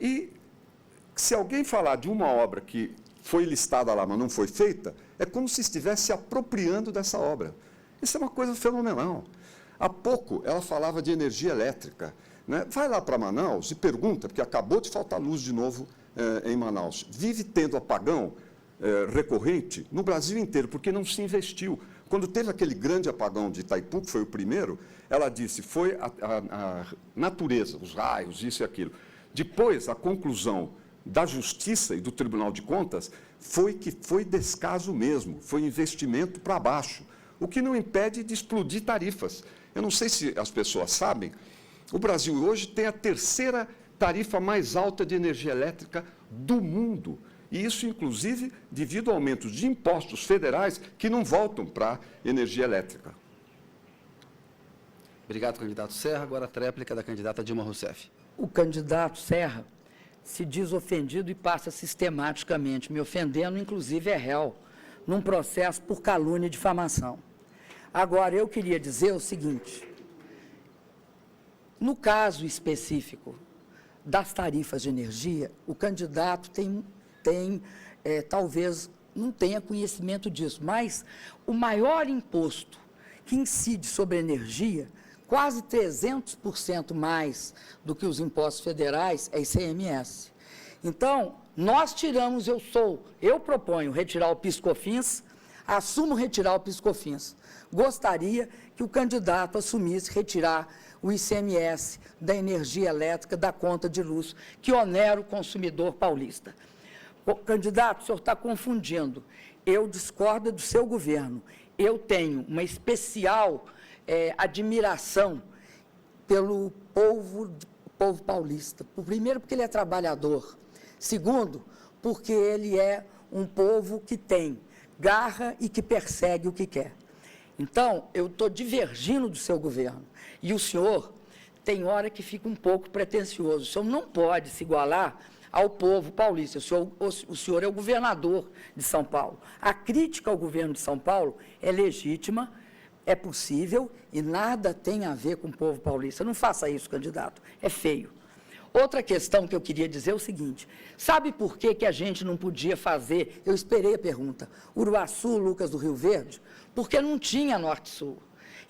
E se alguém falar de uma obra que foi listada lá, mas não foi feita, é como se estivesse se apropriando dessa obra. Isso é uma coisa fenomenal. Há pouco ela falava de energia elétrica, né? Vai lá para Manaus e pergunta, porque acabou de faltar luz de novo em Manaus. Vive tendo apagão recorrente no Brasil inteiro, porque não se investiu. Quando teve aquele grande apagão de Itaipu, que foi o primeiro, ela disse, foi a natureza, os raios, isso e aquilo. Depois, a conclusão da Justiça e do Tribunal de Contas foi que foi descaso mesmo, foi investimento para baixo, o que não impede de explodir tarifas. Eu não sei se as pessoas sabem, o Brasil hoje tem a terceira tarifa mais alta de energia elétrica do mundo. E isso, inclusive, devido a aumentos de impostos federais que não voltam para a energia elétrica. Obrigado, candidato Serra. Agora a tréplica da candidata Dilma Rousseff. O candidato Serra se diz ofendido e passa sistematicamente me ofendendo, inclusive é réu, num processo por calúnia e difamação. Agora, eu queria dizer o seguinte, no caso específico das tarifas de energia, o candidato talvez não tenha conhecimento disso, mas o maior imposto que incide sobre a energia, quase 300% mais do que os impostos federais, é ICMS. Então, nós tiramos, eu proponho retirar o PIS/COFINS, assumo retirar o PIS/COFINS. Gostaria que o candidato assumisse retirar o ICMS da energia elétrica da conta de luz, que onera o consumidor paulista. O candidato, o senhor está confundindo. Eu discordo do seu governo. Eu tenho uma especial admiração pelo povo paulista. Primeiro, porque ele é trabalhador. Segundo, porque ele é um povo que tem garra e que persegue o que quer. Então, eu estou divergindo do seu governo. E o senhor tem hora que fica um pouco pretensioso. O senhor não pode se igualar ao povo paulista. O senhor é o governador de São Paulo. A crítica ao governo de São Paulo é legítima, é possível e nada tem a ver com o povo paulista. Não faça isso, candidato. É feio. Outra questão que eu queria dizer é o seguinte, sabe por que a gente não podia fazer, eu esperei a pergunta, Uruaçu, Lucas do Rio Verde? Porque não tinha Norte-Sul.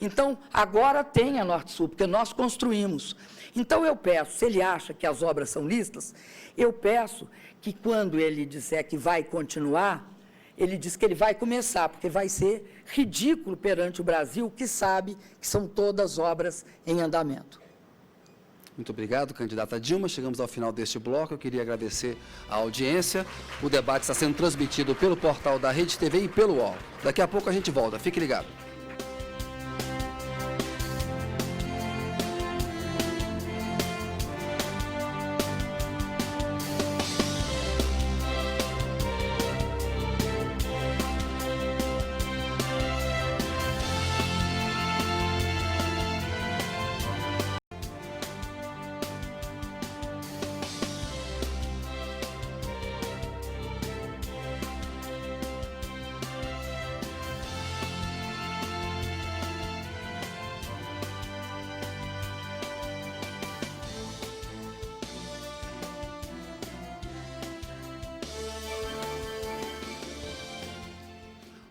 Então, agora tem a Norte-Sul, porque nós construímos. Então, eu peço, se ele acha que as obras são listas, eu peço que quando ele disser que vai continuar, ele diz que ele vai começar, porque vai ser ridículo perante o Brasil, que sabe que são todas obras em andamento. Muito obrigado, candidata Dilma. Chegamos ao final deste bloco. Eu queria agradecer a audiência. O debate está sendo transmitido pelo portal da Rede TV e pelo UOL. Daqui a pouco a gente volta. Fique ligado.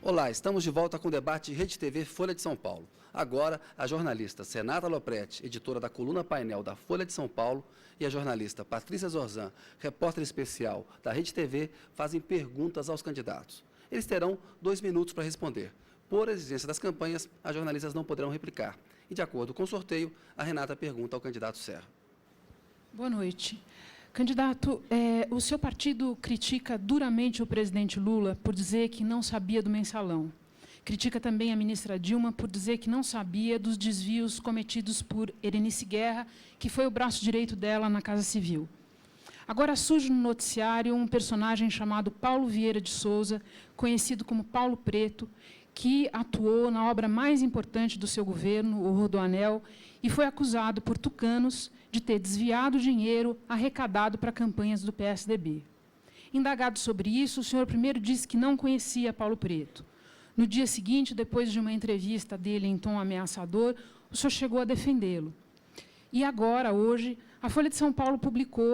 Olá, estamos de volta com o debate Rede TV Folha de São Paulo. Agora, a jornalista Senata Lopretti, editora da coluna Painel da Folha de São Paulo, e a jornalista Patrícia Zorzan, repórter especial da Rede TV, fazem perguntas aos candidatos. Eles terão 2 minutos para responder. Por exigência das campanhas, as jornalistas não poderão replicar. E, de acordo com o sorteio, a Renata pergunta ao candidato Serra. Boa noite. Candidato, o seu partido critica duramente o presidente Lula por dizer que não sabia do mensalão. Critica também a ministra Dilma por dizer que não sabia dos desvios cometidos por Erenice Guerra, que foi o braço direito dela na Casa Civil. Agora surge no noticiário um personagem chamado Paulo Vieira de Souza, conhecido como Paulo Preto, que atuou na obra mais importante do seu governo, o Rodoanel, e foi acusado por tucanos de ter desviado dinheiro arrecadado para campanhas do PSDB. Indagado sobre isso, o senhor primeiro disse que não conhecia Paulo Preto. No dia seguinte, depois de uma entrevista dele em tom ameaçador, o senhor chegou a defendê-lo. E agora, hoje, a Folha de São Paulo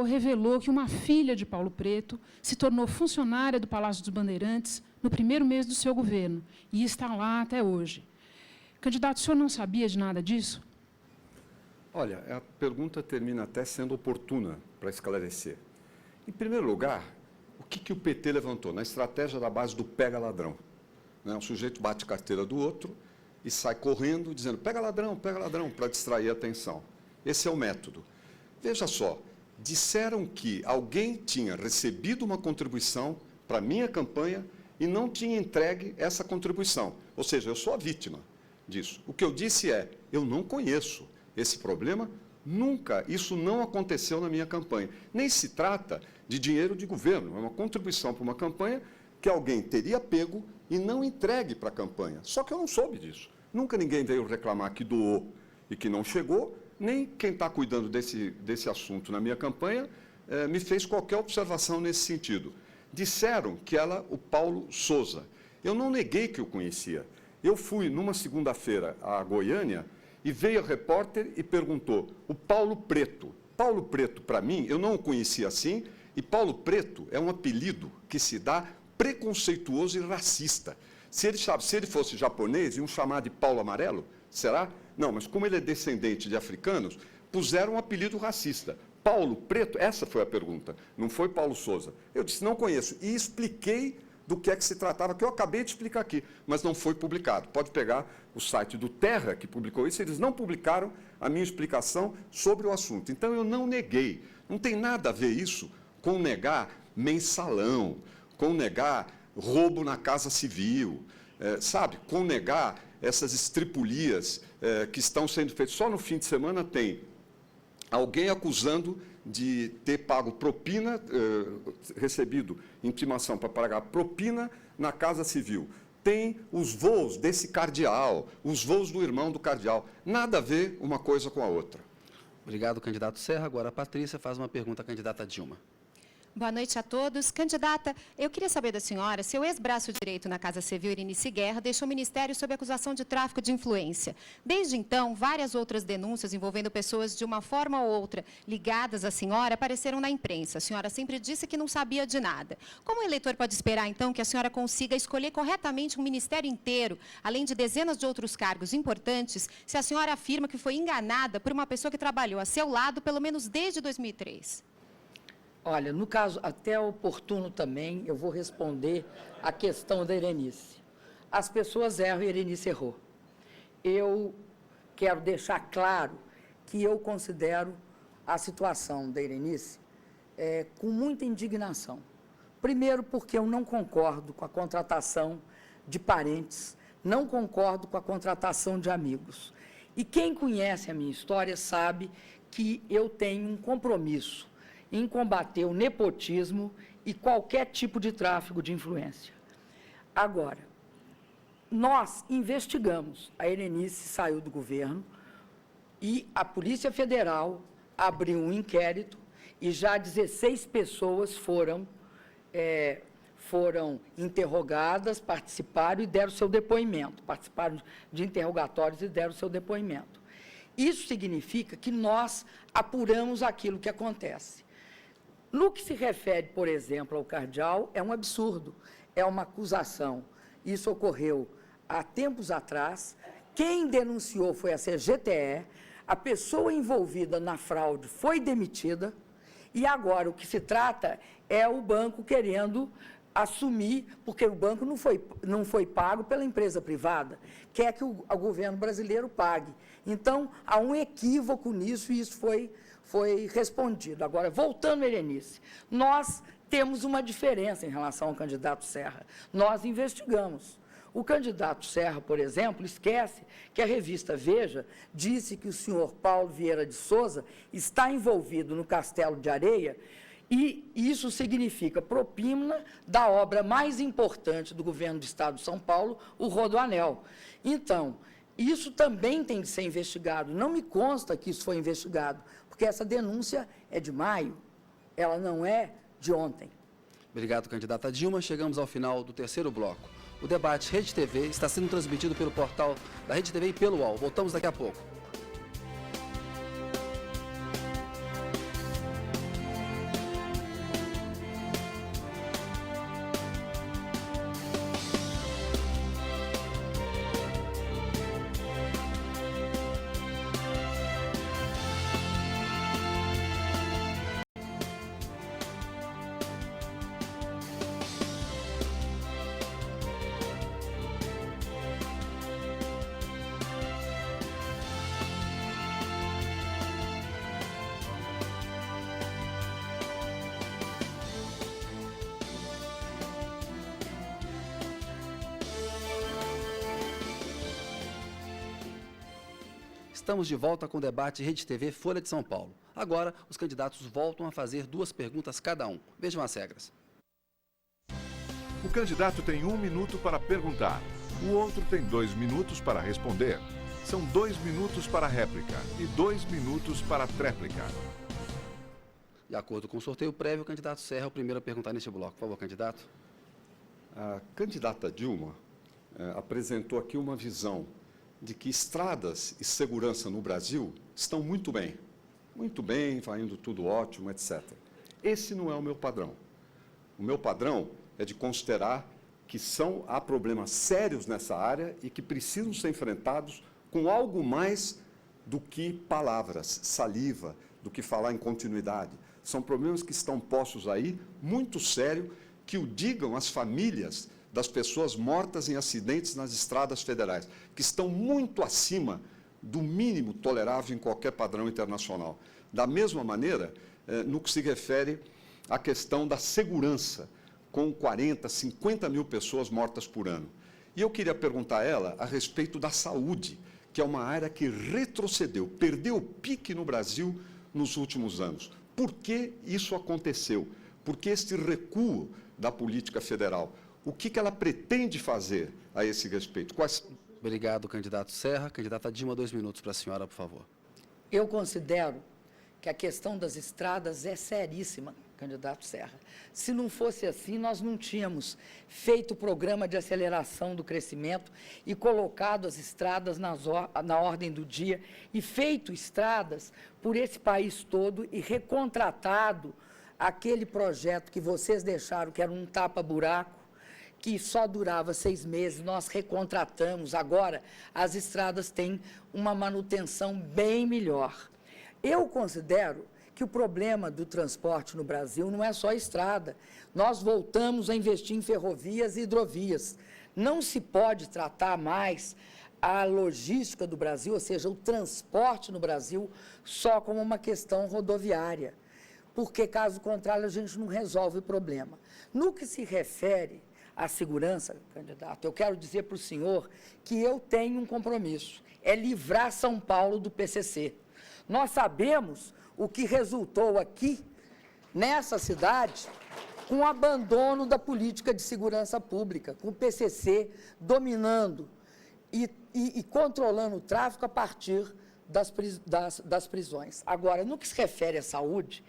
revelou que uma filha de Paulo Preto se tornou funcionária do Palácio dos Bandeirantes no primeiro mês do seu governo, e está lá até hoje. Candidato, o senhor não sabia de nada disso? Olha, a pergunta termina até sendo oportuna para esclarecer. Em primeiro lugar, o que o PT levantou? Na estratégia da base do pega-ladrão. Um sujeito bate carteira do outro e sai correndo, dizendo pega ladrão, para distrair a atenção. Esse é o método. Veja só, disseram que alguém tinha recebido uma contribuição para a minha campanha e não tinha entregue essa contribuição. Ou seja, eu sou a vítima disso. O que eu disse é, eu não conheço esse problema, nunca, isso não aconteceu na minha campanha. Nem se trata de dinheiro de governo, é uma contribuição para uma campanha que alguém teria pego e não entregue para a campanha. Só que eu não soube disso. Nunca ninguém veio reclamar que doou e que não chegou, nem quem está cuidando desse assunto na minha campanha me fez qualquer observação nesse sentido. Disseram que ela, o Paulo Souza. Eu não neguei que o conhecia. Eu fui, numa segunda-feira, a Goiânia, e veio a repórter e perguntou, o Paulo Preto. Paulo Preto, para mim, eu não o conhecia assim, e Paulo Preto é um apelido que se dá preconceituoso e racista. Se ele fosse japonês, iam chamar de Paulo Amarelo? Será? Não, mas como ele é descendente de africanos, puseram um apelido racista. Paulo Preto, essa foi a pergunta, não foi Paulo Souza. Eu disse, não conheço, e expliquei do que é que se tratava, que eu acabei de explicar aqui, mas não foi publicado. Pode pegar o site do Terra, que publicou isso, eles não publicaram a minha explicação sobre o assunto. Então, eu não neguei. Não tem nada a ver isso com negar mensalão, com negar roubo na Casa Civil, sabe? Com negar essas estripulias que estão sendo feitas. Só no fim de semana tem alguém acusando de ter pago propina, recebido intimação para pagar propina na Casa Civil. Tem os voos desse cardeal, os voos do irmão do cardeal. Nada a ver uma coisa com a outra. Obrigado, candidato Serra. Agora a Patrícia faz uma pergunta à candidata Dilma. Boa noite a todos. Candidata, eu queria saber da senhora se o ex-braço direito na Casa Civil, Irinice Guerra, deixou o Ministério sob acusação de tráfico de influência. Desde então, várias outras denúncias envolvendo pessoas de uma forma ou outra ligadas à senhora apareceram na imprensa. A senhora sempre disse que não sabia de nada. Como o eleitor pode esperar, então, que a senhora consiga escolher corretamente um ministério inteiro, além de dezenas de outros cargos importantes, se a senhora afirma que foi enganada por uma pessoa que trabalhou a seu lado pelo menos desde 2003? Olha, no caso, até oportuno também, eu vou responder a questão da Irenice. As pessoas erram e a Irenice errou. Eu quero deixar claro que eu considero a situação da Irenice com muita indignação. Primeiro, porque eu não concordo com a contratação de parentes, não concordo com a contratação de amigos. E quem conhece a minha história sabe que eu tenho um compromisso em combater o nepotismo e qualquer tipo de tráfico de influência. Agora, nós investigamos, a Irenice saiu do governo e a Polícia Federal abriu um inquérito e já 16 pessoas foram interrogadas, participaram e deram seu depoimento, participaram de interrogatórios e deram seu depoimento. Isso significa que nós apuramos aquilo que acontece. No que se refere, por exemplo, ao cardeal, é um absurdo, é uma acusação. Isso ocorreu há tempos atrás. Quem denunciou foi a CGTE, a pessoa envolvida na fraude foi demitida, e agora o que se trata é o banco querendo assumir, porque o banco não foi pago pela empresa privada, quer que o governo brasileiro pague. Então, há um equívoco nisso e isso foi respondido. Agora, voltando a Irenice, nós temos uma diferença em relação ao candidato Serra. Nós investigamos. O candidato Serra, por exemplo, esquece que a revista Veja disse que o senhor Paulo Vieira de Souza está envolvido no Castelo de Areia e isso significa propina da obra mais importante do governo do Estado de São Paulo, o Rodoanel. Então, isso também tem de ser investigado. Não me consta que isso foi investigado, porque essa denúncia é de maio, ela não é de ontem. Obrigado, candidata Dilma. Chegamos ao final do terceiro bloco. O debate Rede TV está sendo transmitido pelo portal da Rede TV e pelo UOL. Voltamos daqui a pouco. Estamos de volta com o debate Rede TV Folha de São Paulo. Agora, os candidatos voltam a fazer 2 perguntas cada um. Vejam as regras. O candidato tem 1 minuto para perguntar. O outro tem 2 minutos para responder. São 2 minutos para réplica e 2 minutos para tréplica. De acordo com o sorteio prévio, o candidato Serra é o primeiro a perguntar neste bloco. Por favor, candidato. A candidata Dilma apresentou aqui uma visão de que estradas e segurança no Brasil estão muito bem, vai indo tudo ótimo, etc. Esse não é o meu padrão. O meu padrão é de considerar que há problemas sérios nessa área e que precisam ser enfrentados com algo mais do que palavras, saliva, do que falar em continuidade. São problemas que estão postos aí, muito sérios, que o digam as famílias das pessoas mortas em acidentes nas estradas federais, que estão muito acima do mínimo tolerável em qualquer padrão internacional. Da mesma maneira, no que se refere à questão da segurança, com 40, 50 mil pessoas mortas por ano. E eu queria perguntar a ela a respeito da saúde, que é uma área que retrocedeu, perdeu o pique no Brasil nos últimos anos. Por que isso aconteceu? Por que este recuo da política federal? O que ela pretende fazer a esse respeito? Obrigado, candidato Serra. Candidata Dilma, 2 minutos para a senhora, por favor. Eu considero que a questão das estradas é seríssima, candidato Serra. Se não fosse assim, nós não tínhamos feito o programa de aceleração do crescimento e colocado as estradas na ordem do dia e feito estradas por esse país todo e recontratado aquele projeto que vocês deixaram, que era um tapa-buraco, que só durava 6 meses, nós recontratamos. Agora, as estradas têm uma manutenção bem melhor. Eu considero que o problema do transporte no Brasil não é só a estrada. Nós voltamos a investir em ferrovias e hidrovias. Não se pode tratar mais a logística do Brasil, ou seja, o transporte no Brasil, só como uma questão rodoviária, porque, caso contrário, a gente não resolve o problema. No que se refere à segurança, candidato, eu quero dizer para o senhor que eu tenho um compromisso, é livrar São Paulo do PCC. Nós sabemos o que resultou aqui, nessa cidade, com o abandono da política de segurança pública, com o PCC dominando e controlando o tráfico a partir das prisões. Agora, no que se refere à saúde,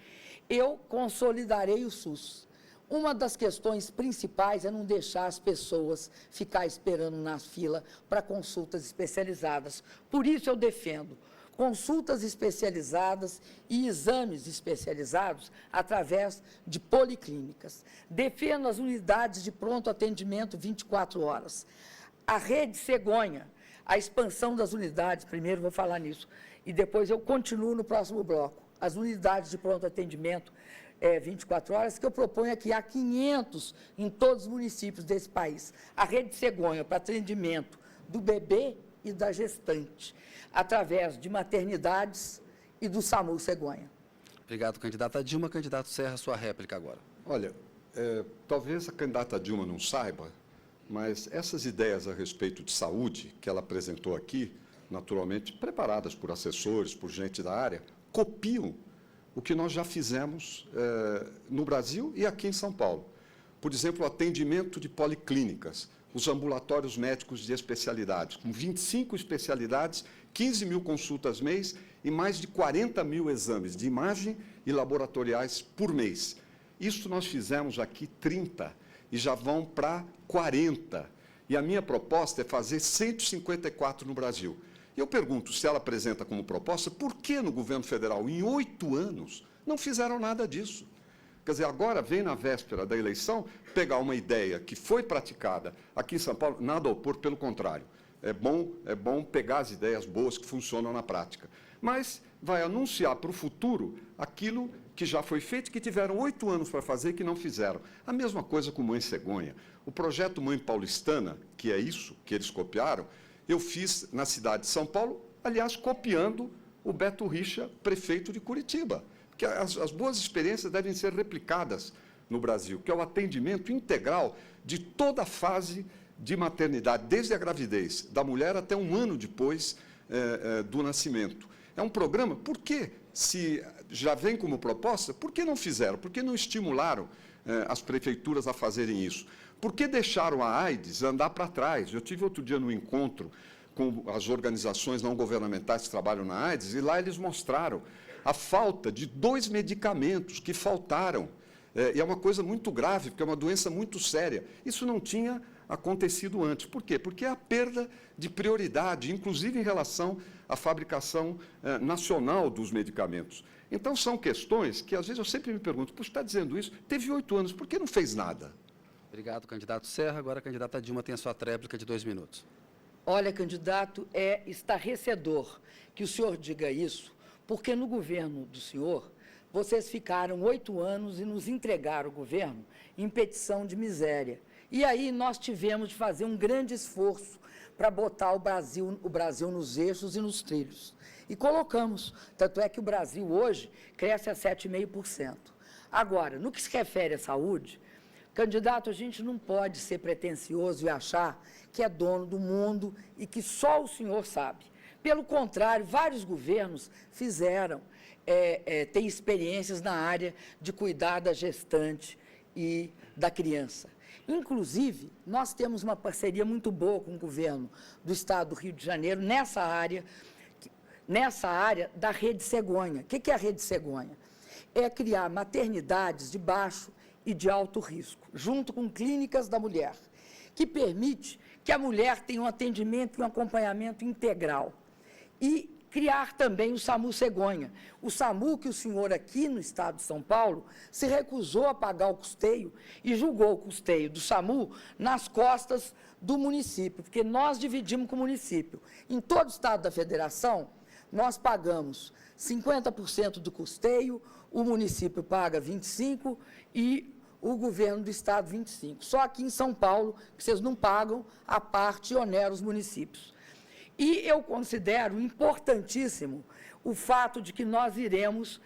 eu consolidarei o SUS. Uma das questões principais é não deixar as pessoas ficar esperando na fila para consultas especializadas. Por isso eu defendo consultas especializadas e exames especializados através de policlínicas. Defendo as unidades de pronto atendimento 24 horas. A rede cegonha, a expansão das unidades, primeiro vou falar nisso, e depois eu continuo no próximo bloco. As unidades de pronto atendimento 24 horas, que eu proponho aqui, há 500 em todos os municípios desse país. A rede cegonha para atendimento do bebê e da gestante, através de maternidades e do SAMU Cegonha. Obrigado, candidata Dilma. Candidato Serra, sua réplica agora. Olha, talvez a candidata Dilma não saiba, mas essas ideias a respeito de saúde que ela apresentou aqui, naturalmente preparadas por assessores, por gente da área, copiam o que nós já fizemos no Brasil e aqui em São Paulo. Por exemplo, o atendimento de policlínicas, os ambulatórios médicos de especialidades, com 25 especialidades, 15 mil consultas mês e mais de 40 mil exames de imagem e laboratoriais por mês. Isso nós fizemos aqui 30 e já vão para 40. E a minha proposta é fazer 154 no Brasil. E eu pergunto, se ela apresenta como proposta, por que no governo federal, em 8 anos, não fizeram nada disso? Quer dizer, agora vem na véspera da eleição pegar uma ideia que foi praticada aqui em São Paulo, nada a opor, pelo contrário. É bom pegar as ideias boas que funcionam na prática. Mas vai anunciar para o futuro aquilo que já foi feito, que tiveram 8 anos para fazer e que não fizeram. A mesma coisa com Mãe Cegonha. O projeto Mãe Paulistana, que é isso que eles copiaram, eu fiz na cidade de São Paulo, aliás, copiando o Beto Richa, prefeito de Curitiba. Porque as boas experiências devem ser replicadas no Brasil, que é o atendimento integral de toda a fase de maternidade, desde a gravidez da mulher até um ano depois do nascimento. É um programa, por que, se já vem como proposta, por que não fizeram? Por que não estimularam as prefeituras a fazerem isso? Por que deixaram a AIDS andar para trás? Eu tive outro dia no encontro com as organizações não governamentais que trabalham na AIDS, e lá eles mostraram a falta de 2 medicamentos que faltaram. E é uma coisa muito grave, porque é uma doença muito séria. Isso não tinha acontecido antes. Por quê? Porque é a perda de prioridade, inclusive em relação à fabricação nacional dos medicamentos. Então, são questões que, às vezes, eu sempre me pergunto, por está dizendo isso, teve 8 anos, por que não fez nada? Obrigado, candidato Serra. Agora a candidata Dilma tem a sua tréplica de 2 minutos. Olha, candidato, é estarrecedor que o senhor diga isso, porque no governo do senhor, vocês ficaram 8 anos e nos entregaram o governo em petição de miséria. E aí nós tivemos de fazer um grande esforço para botar o Brasil nos eixos e nos trilhos. E colocamos. Tanto é que o Brasil hoje cresce a 7,5%. Agora, no que se refere à saúde, candidato, a gente não pode ser pretensioso e achar que é dono do mundo e que só o senhor sabe. Pelo contrário, vários governos fizeram, têm experiências na área de cuidar da gestante e da criança. Inclusive, nós temos uma parceria muito boa com o governo do Estado do Rio de Janeiro nessa área da Rede Cegonha. O que é a Rede Cegonha? É criar maternidades de baixo e de alto risco, junto com clínicas da mulher, que permite que a mulher tenha um atendimento e um acompanhamento integral. E criar também o SAMU Cegonha. O SAMU que o senhor aqui no estado de São Paulo se recusou a pagar o custeio e julgou o custeio do SAMU nas costas do município, porque nós dividimos com o município. Em todo o estado da federação, nós pagamos 50% do custeio, o município paga 25% e o governo do estado 25%. Só aqui em São Paulo que vocês não pagam a parte e oneram os municípios. E eu considero importantíssimo o fato de que nós iremos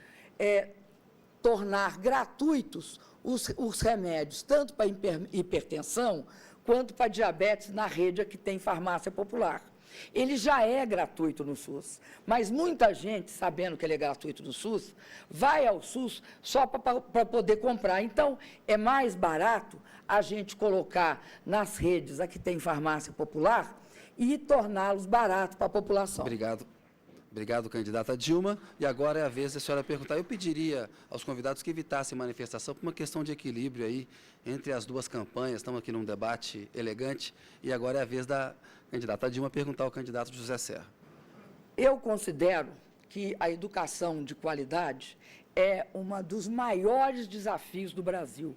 tornar gratuitos os remédios, tanto para hipertensão quanto para diabetes na rede que tem farmácia popular. Ele já é gratuito no SUS, mas muita gente, sabendo que ele é gratuito no SUS, vai ao SUS só para poder comprar. Então, é mais barato a gente colocar nas redes a que tem farmácia popular e torná-los baratos para a população. Obrigado. Obrigado, candidata Dilma. E agora é a vez da senhora perguntar. Eu pediria aos convidados que evitassem manifestação por uma questão de equilíbrio aí entre as duas campanhas. Estamos aqui num debate elegante e agora é a vez da candidata Dilma perguntar ao candidato José Serra. Eu considero que a educação de qualidade é um dos maiores desafios do Brasil.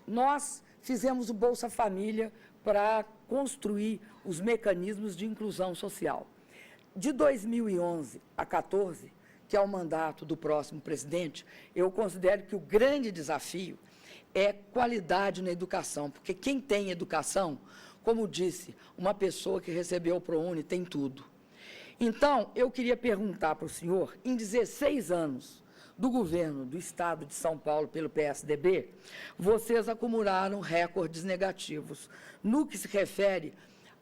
Nós fizemos o Bolsa Família para construir os mecanismos de inclusão social. De 2011 a 2014, que é o mandato do próximo presidente, eu considero que o grande desafio é qualidade na educação, porque quem tem educação, como disse, uma pessoa que recebeu o ProUni tem tudo. Então, eu queria perguntar para o senhor, em 16 anos do governo do Estado de São Paulo pelo PSDB, vocês acumularam recordes negativos no que se refere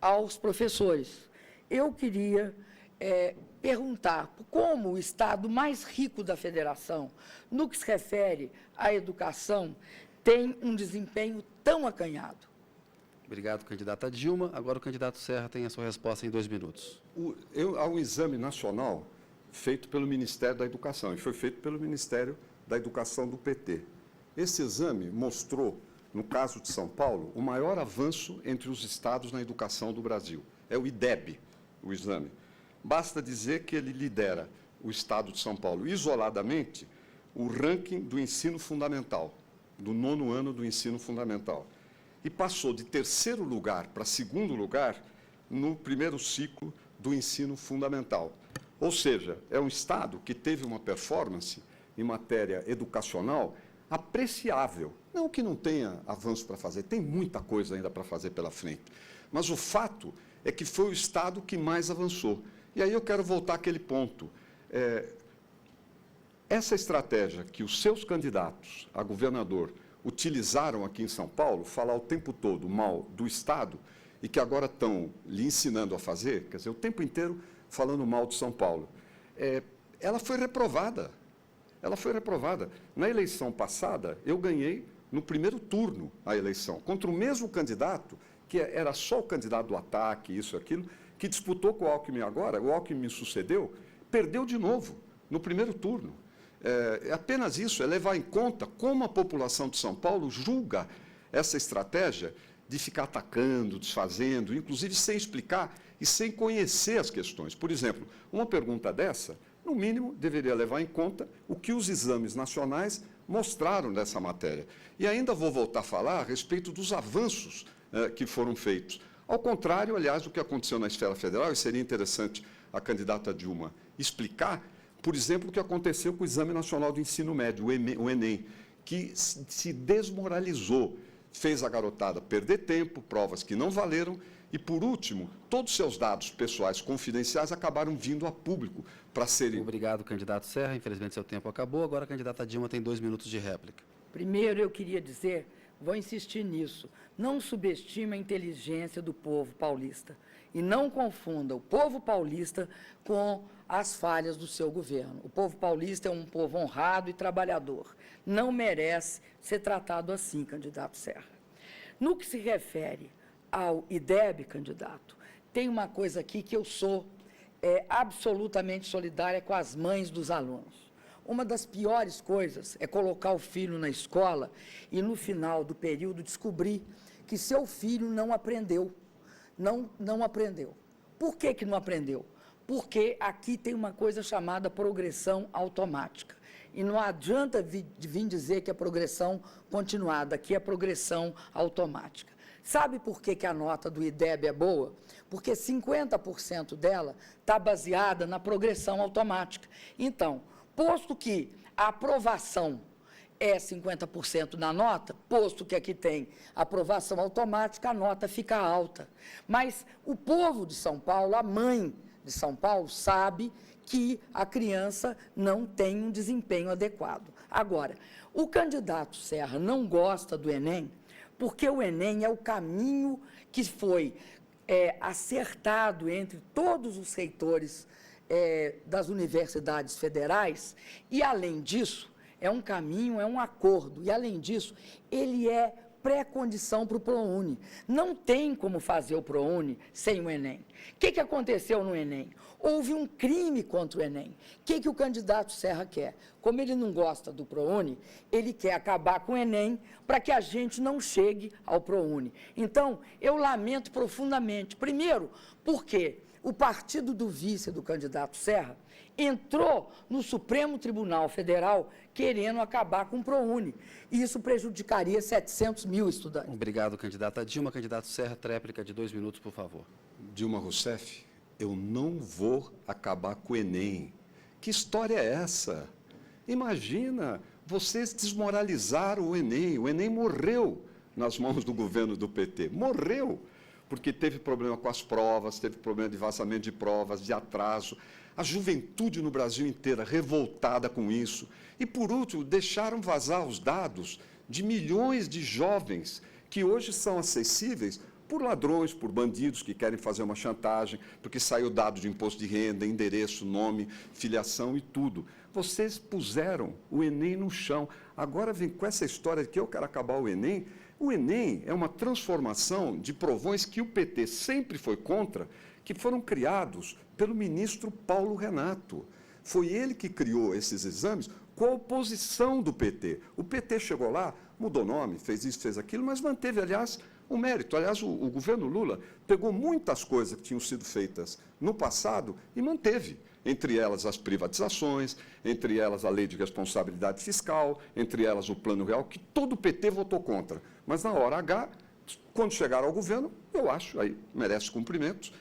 aos professores. Eu queria perguntar como o Estado mais rico da Federação, no que se refere à educação, tem um desempenho tão acanhado. Obrigado, candidata Dilma. Agora o candidato Serra tem a sua resposta em 2 minutos. Há um exame nacional feito pelo Ministério da Educação, e foi feito pelo Ministério da Educação do PT. Esse exame mostrou, no caso de São Paulo, o maior avanço entre os estados na educação do Brasil. É o IDEB, o exame. Basta dizer que ele lidera o estado de São Paulo, isoladamente, o ranking do ensino fundamental, do 9º ano do ensino fundamental. E passou de 3º lugar para 2º lugar no 1º ciclo do ensino fundamental. Ou seja, é um estado que teve uma performance em matéria educacional apreciável. Não que não tenha avanço para fazer, tem muita coisa ainda para fazer pela frente. Mas o fato é que foi o estado que mais avançou. E aí eu quero voltar àquele ponto. Essa estratégia que os seus candidatos a governador utilizaram aqui em São Paulo, falar o tempo todo mal do Estado, e que agora estão lhe ensinando a fazer, quer dizer, o tempo inteiro falando mal de São Paulo. Ela foi reprovada. Ela foi reprovada. Na eleição passada, eu ganhei no primeiro turno a eleição, contra o mesmo candidato, que era só o candidato do ataque, isso e aquilo, que disputou com o Alckmin agora, o Alckmin me sucedeu, perdeu de novo no primeiro turno. Apenas isso, é levar em conta como a população de São Paulo julga essa estratégia de ficar atacando, desfazendo, inclusive sem explicar e sem conhecer as questões. Por exemplo, uma pergunta dessa, no mínimo, deveria levar em conta o que os exames nacionais mostraram dessa matéria. E ainda vou voltar a falar a respeito dos avanços que foram feitos. Ao contrário, aliás, do que aconteceu na esfera federal, e seria interessante a candidata Dilma explicar, por exemplo, o que aconteceu com o Exame Nacional do Ensino Médio, o Enem, que se desmoralizou, fez a garotada perder tempo, provas que não valeram, e, por último, todos os seus dados pessoais confidenciais acabaram vindo a público para serem... Obrigado, candidato Serra. Infelizmente, seu tempo acabou. Agora, a candidata Dilma tem 2 minutos de réplica. Primeiro, eu queria dizer, vou insistir nisso, não subestime a inteligência do povo paulista e não confunda o povo paulista com as falhas do seu governo. O povo paulista é um povo honrado e trabalhador. Não merece ser tratado assim, candidato Serra. No que se refere ao IDEB, candidato, tem uma coisa aqui que eu sou absolutamente solidária com as mães dos alunos. Uma das piores coisas é colocar o filho na escola e, no final do período, descobrir que seu filho não aprendeu. Não aprendeu. Por que não aprendeu? Porque aqui tem uma coisa chamada progressão automática. E não adianta vir dizer que é progressão continuada, aqui é progressão automática. Sabe por que a nota do IDEB é boa? Porque 50% dela está baseada na progressão automática. Então, posto que a aprovação é 50% na nota, posto que aqui tem aprovação automática, a nota fica alta. Mas o povo de São Paulo, a mãe de São Paulo, sabe que a criança não tem um desempenho adequado. Agora, o candidato Serra não gosta do Enem, porque o Enem é o caminho que foi acertado entre todos os reitores das universidades federais, e, além disso, é um caminho, é um acordo, e, além disso, ele é pré-condição para o ProUni. Não tem como fazer o ProUni sem o Enem. O que aconteceu no Enem? Houve um crime contra o Enem. O que o candidato Serra quer? Como ele não gosta do ProUni, ele quer acabar com o Enem para que a gente não chegue ao ProUni. Então, eu lamento profundamente. Primeiro, porque o partido do vice do candidato Serra entrou no Supremo Tribunal Federal querendo acabar com o ProUni. E isso prejudicaria 700 mil estudantes. Obrigado, candidata Dilma. Candidato Serra, tréplica de 2 minutos, por favor. Dilma Rousseff, eu não vou acabar com o Enem. Que história é essa? Imagina, vocês desmoralizaram o Enem. O Enem morreu nas mãos do governo do PT. Morreu, porque teve problema com as provas, teve problema de vazamento de provas, de atraso. A juventude no Brasil inteira revoltada com isso. E, por último, deixaram vazar os dados de milhões de jovens que hoje são acessíveis por ladrões, por bandidos que querem fazer uma chantagem, porque saiu dado de imposto de renda, endereço, nome, filiação e tudo. Vocês puseram o Enem no chão. Agora vem com essa história de que eu quero acabar o Enem. O Enem é uma transformação de provões que o PT sempre foi contra, que foram criados pelo ministro Paulo Renato. Foi ele que criou esses exames com a oposição do PT. O PT chegou lá, mudou nome, fez isso, fez aquilo, mas manteve, aliás, o mérito. Aliás, o governo Lula pegou muitas coisas que tinham sido feitas no passado e manteve. Entre elas as privatizações, entre elas a lei de responsabilidade fiscal, entre elas o Plano Real, que todo o PT votou contra. Mas na hora H, quando chegaram ao governo, eu acho, aí merece cumprimentos,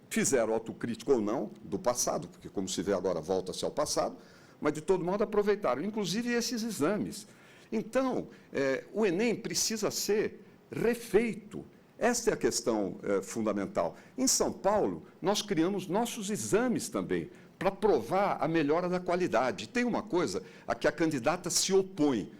fizeram autocrítica ou não do passado, porque, como se vê agora, volta-se ao passado, mas, de todo modo, aproveitaram, inclusive esses exames. Então, o Enem precisa ser refeito. Esta é a questão fundamental. Em São Paulo, nós criamos nossos exames também, para provar a melhora da qualidade. Tem uma coisa a que a candidata se opõe.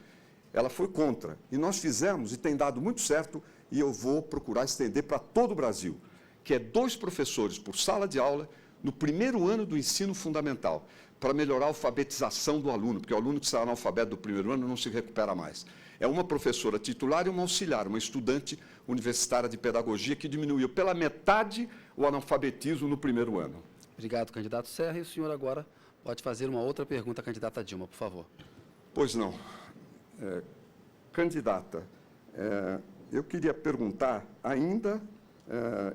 Ela foi contra. E nós fizemos, e tem dado muito certo, e eu vou procurar estender para todo o Brasil, que é 2 professores por sala de aula, no primeiro ano do ensino fundamental, para melhorar a alfabetização do aluno, porque o aluno que sai analfabeto do primeiro ano não se recupera mais. É uma professora titular e uma auxiliar, uma estudante universitária de pedagogia que diminuiu pela metade o analfabetismo no primeiro ano. Obrigado, candidato Serra. E o senhor agora pode fazer uma outra pergunta à candidata Dilma, por favor. Pois não. Candidata, eu queria perguntar ainda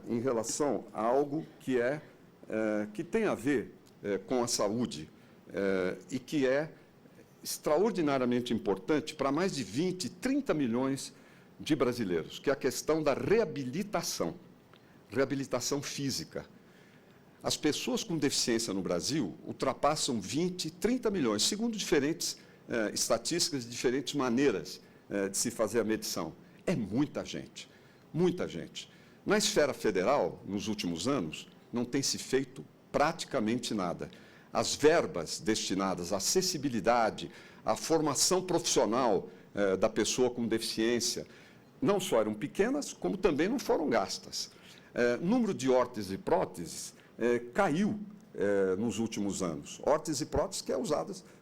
em relação a algo que tem a ver com a saúde e que é extraordinariamente importante para mais de 20, 30 milhões de brasileiros, que é a questão da reabilitação física. As pessoas com deficiência no Brasil ultrapassam 20, 30 milhões, segundo diferentes estatísticas e diferentes maneiras de se fazer a medição. É muita gente, muita gente. Na esfera federal, nos últimos anos, não tem se feito praticamente nada. As verbas destinadas à acessibilidade, à formação profissional da pessoa com deficiência, não só eram pequenas, como também não foram gastas. O número de órteses e próteses caiu nos últimos anos. Órteses e próteses que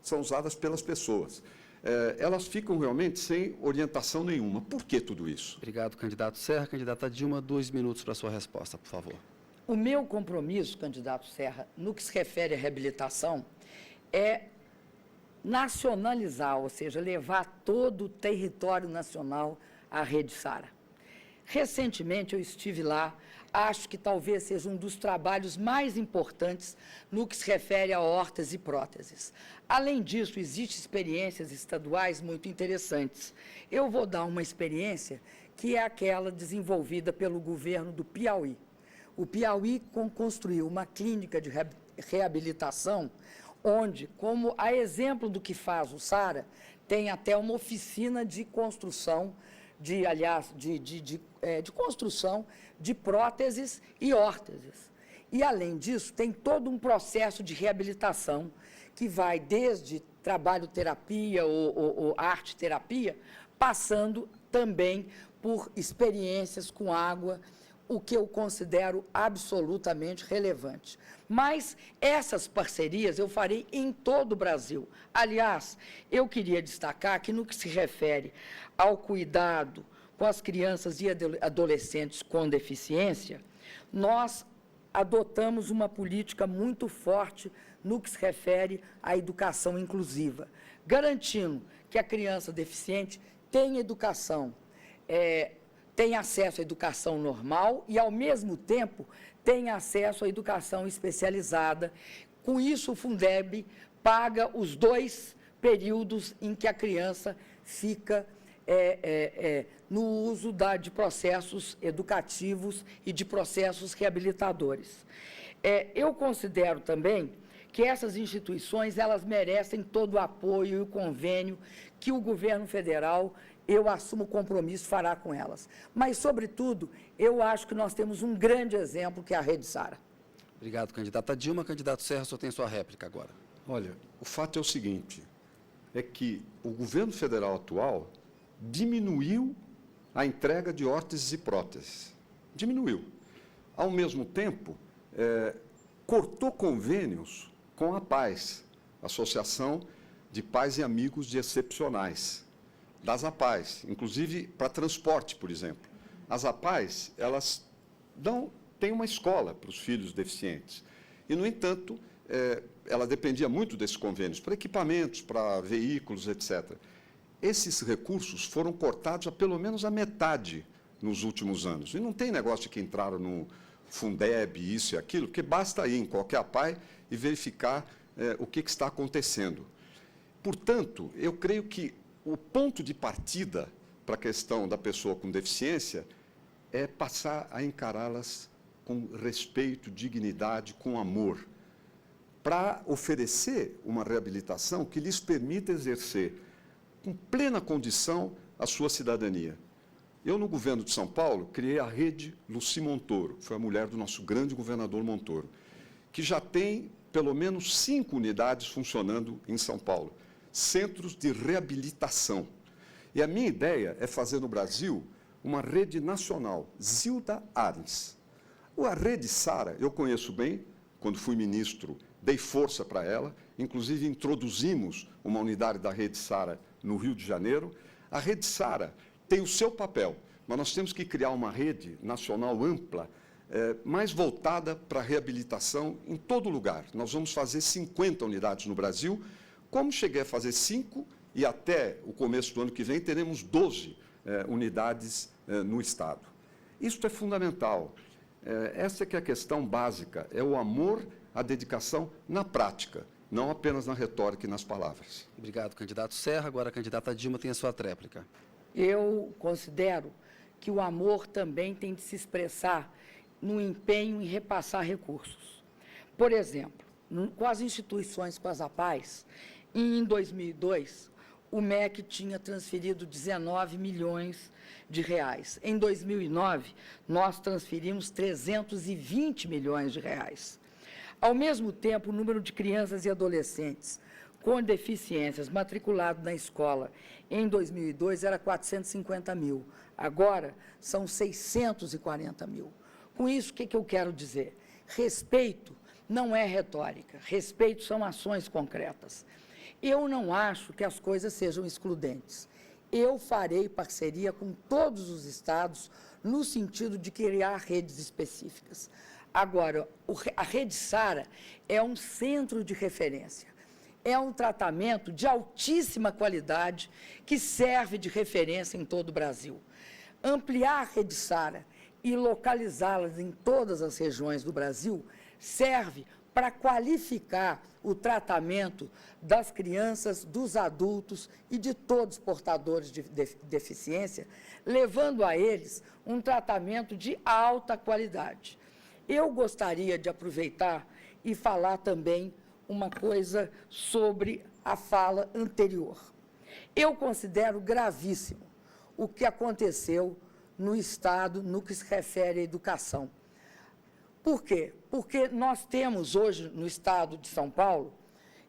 são usadas pelas pessoas. Elas ficam realmente sem orientação nenhuma. Por que tudo isso? Obrigado, candidato Serra. Candidata Dilma, 2 minutos para a sua resposta, por favor. O meu compromisso, candidato Serra, no que se refere à reabilitação, é nacionalizar, ou seja, levar todo o território nacional à Rede Sara. Recentemente eu estive lá, acho que talvez seja um dos trabalhos mais importantes no que se refere a órteses e próteses. Além disso, existem experiências estaduais muito interessantes. Eu vou dar uma experiência que é aquela desenvolvida pelo governo do Piauí. O Piauí construiu uma clínica de reabilitação onde, como a exemplo do que faz o Sara, tem até uma oficina de construção, de construção de próteses e órteses. E, além disso, tem todo um processo de reabilitação que vai desde trabalho-terapia ou arte-terapia, passando também por experiências com água, o que eu considero absolutamente relevante. Mas essas parcerias eu farei em todo o Brasil. Aliás, eu queria destacar que, no que se refere ao cuidado com as crianças e adolescentes com deficiência, nós adotamos uma política muito forte no que se refere à educação inclusiva, garantindo que a criança deficiente tenha educação, tem acesso à educação normal e, ao mesmo tempo, tem acesso à educação especializada. Com isso, o Fundeb paga os 2 períodos em que a criança fica no uso de processos educativos e de processos reabilitadores. Eu considero também que essas instituições elas merecem todo o apoio e o convênio que o governo federal, eu assumo o compromisso, fará com elas. Mas, sobretudo, eu acho que nós temos um grande exemplo, que é a Rede Sara. Obrigado, candidata Dilma. Candidato Serra, só tem sua réplica agora. Olha, o fato é o seguinte, é que o governo federal atual diminuiu a entrega de órteses e próteses. Diminuiu. Ao mesmo tempo, cortou convênios com a APAES, Associação de Pais e Amigos de Excepcionais, das APAES, inclusive para transporte, por exemplo. As APAES, elas têm uma escola para os filhos deficientes. E, no entanto, ela dependia muito desses convênios, para equipamentos, para veículos, etc. Esses recursos foram cortados a pelo menos a metade nos últimos anos. E não tem negócio de que entraram no Fundeb, isso e aquilo, porque basta ir em qualquer APAE e verificar o que está acontecendo. Portanto, eu creio que o ponto de partida para a questão da pessoa com deficiência é passar a encará-las com respeito, dignidade, com amor, para oferecer uma reabilitação que lhes permita exercer com plena condição a sua cidadania. Eu, no governo de São Paulo, criei a Rede Luci Montoro, foi a mulher do nosso grande governador Montoro, que já tem pelo menos 5 unidades funcionando em São Paulo, centros de reabilitação. E a minha ideia é fazer no Brasil uma rede nacional, Zilda Arens. A Rede Sara, eu conheço bem, quando fui ministro, dei força para ela, inclusive introduzimos uma unidade da Rede Sara no Rio de Janeiro. A Rede Sara tem o seu papel, mas nós temos que criar uma rede nacional ampla, mais voltada para a reabilitação em todo lugar. Nós vamos fazer 50 unidades no Brasil, como cheguei a fazer 5, e até o começo do ano que vem teremos 12 unidades no Estado. Isso é fundamental. Essa que é a questão básica, é o amor, a dedicação na prática, não apenas na retórica e nas palavras. Obrigado, candidato Serra. Agora a candidata Dilma tem a sua tréplica. Eu considero que o amor também tem de se expressar no empenho em repassar recursos. Por exemplo, com as instituições com as APAES, em 2002, o MEC tinha transferido 19 milhões de reais. Em 2009, nós transferimos 320 milhões de reais. Ao mesmo tempo, o número de crianças e adolescentes com deficiências matriculados na escola em 2002 era 450 mil. Agora, são 640 mil. Com isso, o que eu quero dizer? Respeito não é retórica. Respeito são ações concretas. Eu não acho que as coisas sejam excludentes. Eu farei parceria com todos os estados no sentido de criar redes específicas. Agora, a Rede Sara é um centro de referência. É um tratamento de altíssima qualidade que serve de referência em todo o Brasil. Ampliar a Rede Sara e localizá-las em todas as regiões do Brasil serve para qualificar o tratamento das crianças, dos adultos e de todos os portadores de deficiência, levando a eles um tratamento de alta qualidade. Eu gostaria de aproveitar e falar também uma coisa sobre a fala anterior. Eu considero gravíssimo o que aconteceu no Estado no que se refere à educação. Por quê? Porque nós temos hoje no Estado de São Paulo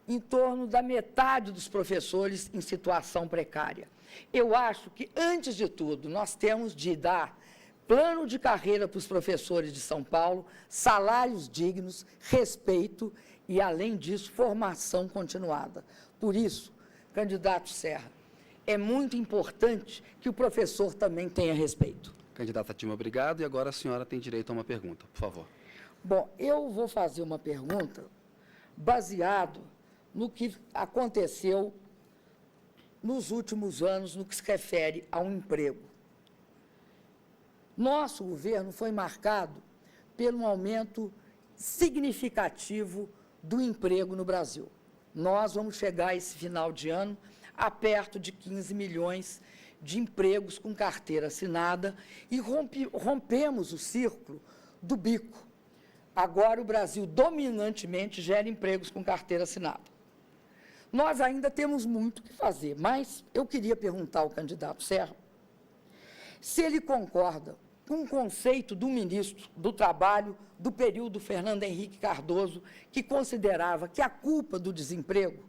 em torno da metade dos professores em situação precária. Eu acho que, antes de tudo, nós temos de dar plano de carreira para os professores de São Paulo, salários dignos, respeito e, além disso, formação continuada. Por isso, candidato Serra, é muito importante que o professor também tenha respeito. Candidata Dilma, obrigado. E agora a senhora tem direito a uma pergunta, por favor. Bom, eu vou fazer uma pergunta baseado no que aconteceu nos últimos anos no que se refere ao emprego. Nosso governo foi marcado pelo aumento significativo do emprego no Brasil. Nós vamos chegar esse final de ano a perto de 15 milhões de empregos com carteira assinada e rompemos o círculo do bico. Agora o Brasil dominantemente gera empregos com carteira assinada. Nós ainda temos muito o que fazer, mas eu queria perguntar ao candidato Serra se ele concorda com o conceito do ministro do Trabalho do período Fernando Henrique Cardoso, que considerava que a culpa do desemprego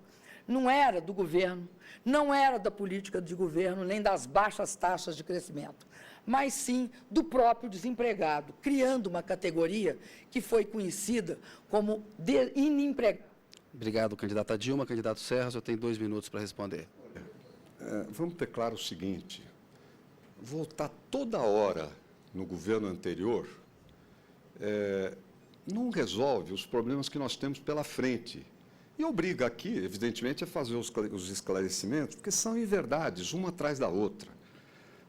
não era do governo, não era da política de governo, nem das baixas taxas de crescimento, mas sim do próprio desempregado, criando uma categoria que foi conhecida como inempregado. Obrigado, candidata Dilma. Candidato Serra, eu tenho 2 minutos para responder. Vamos ter claro o seguinte, voltar toda hora no governo anterior não resolve os problemas que nós temos pela frente. E obriga aqui, evidentemente, a fazer os esclarecimentos, porque são inverdades, uma atrás da outra.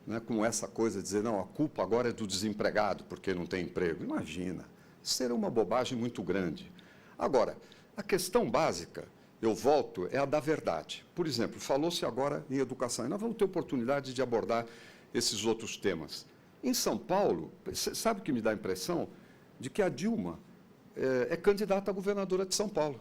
Não é como essa coisa de dizer, não, a culpa agora é do desempregado, porque não tem emprego. Imagina, isso seria uma bobagem muito grande. Agora, a questão básica, eu volto, é a da verdade. Por exemplo, falou-se agora em educação, e nós vamos ter oportunidade de abordar esses outros temas. Em São Paulo, sabe o que me dá a impressão? De que a Dilma é candidata a governadora de São Paulo.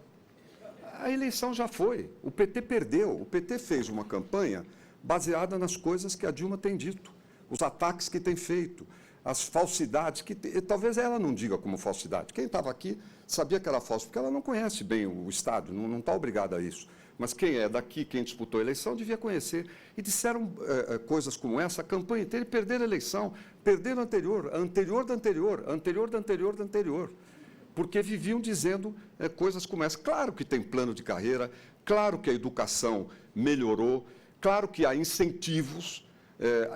A eleição já foi, o PT perdeu, o PT fez uma campanha baseada nas coisas que a Dilma tem dito, os ataques que tem feito, as falsidades, que talvez ela não diga como falsidade. Quem estava aqui sabia que era falso, porque ela não conhece bem o Estado, não está obrigada a isso. Mas quem é daqui, quem disputou a eleição, devia conhecer. E disseram coisas como essa, a campanha inteira, e perderam a eleição, perderam a anterior da anterior, a anterior da anterior da anterior. porque viviam dizendo coisas como essa. Claro que tem plano de carreira, claro que a educação melhorou, claro que há incentivos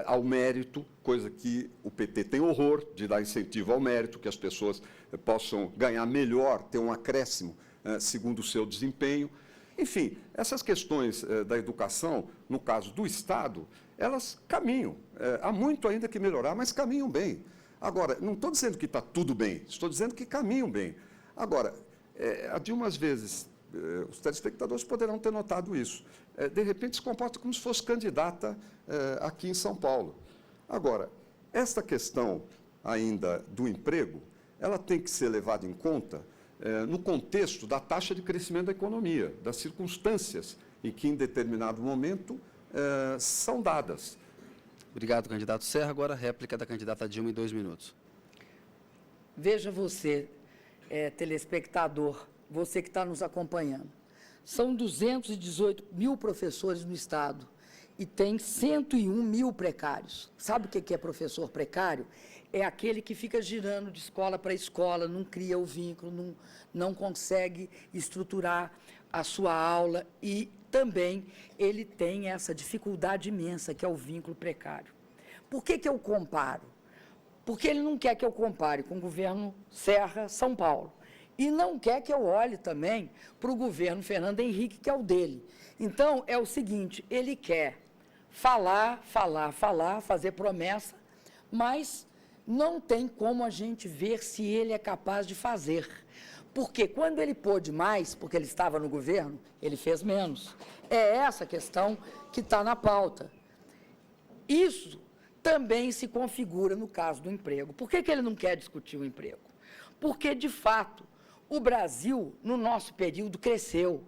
ao mérito, coisa que o PT tem horror de dar incentivo ao mérito, que as pessoas possam ganhar melhor, ter um acréscimo segundo o seu desempenho. Enfim, essas questões da educação, no caso do Estado, elas caminham. Há muito ainda que melhorar, mas caminham bem. Agora, não estou dizendo que está tudo bem, estou dizendo que caminham bem. Agora, a Dilma, às vezes, os telespectadores poderão ter notado isso, de repente se comporta como se fosse candidata aqui em São Paulo. Agora, esta questão ainda do emprego, ela tem que ser levada em conta no contexto da taxa de crescimento da economia, das circunstâncias em que, em determinado momento, são dadas. Obrigado, candidato Serra. Agora a réplica da candidata Dilma em 2 minutos. Veja você, telespectador, você que está nos acompanhando. São 218 mil professores no Estado e tem 101 mil precários. Sabe o que é professor precário? É aquele que fica girando de escola para escola, não cria o vínculo, não consegue estruturar a sua aula e também ele tem essa dificuldade imensa, que é o vínculo precário. Por que eu comparo? Porque ele não quer que eu compare com o governo Serra, São Paulo. E não quer que eu olhe também para o governo Fernando Henrique, que é o dele. Então, é o seguinte, ele quer falar, fazer promessa, mas não tem como a gente ver se ele é capaz de fazer. Porque quando ele pôde mais, porque ele estava no governo, ele fez menos. É essa questão que está na pauta. Isso também se configura no caso do emprego. Por que ele não quer discutir o emprego? Porque, de fato, o Brasil, no nosso período, cresceu.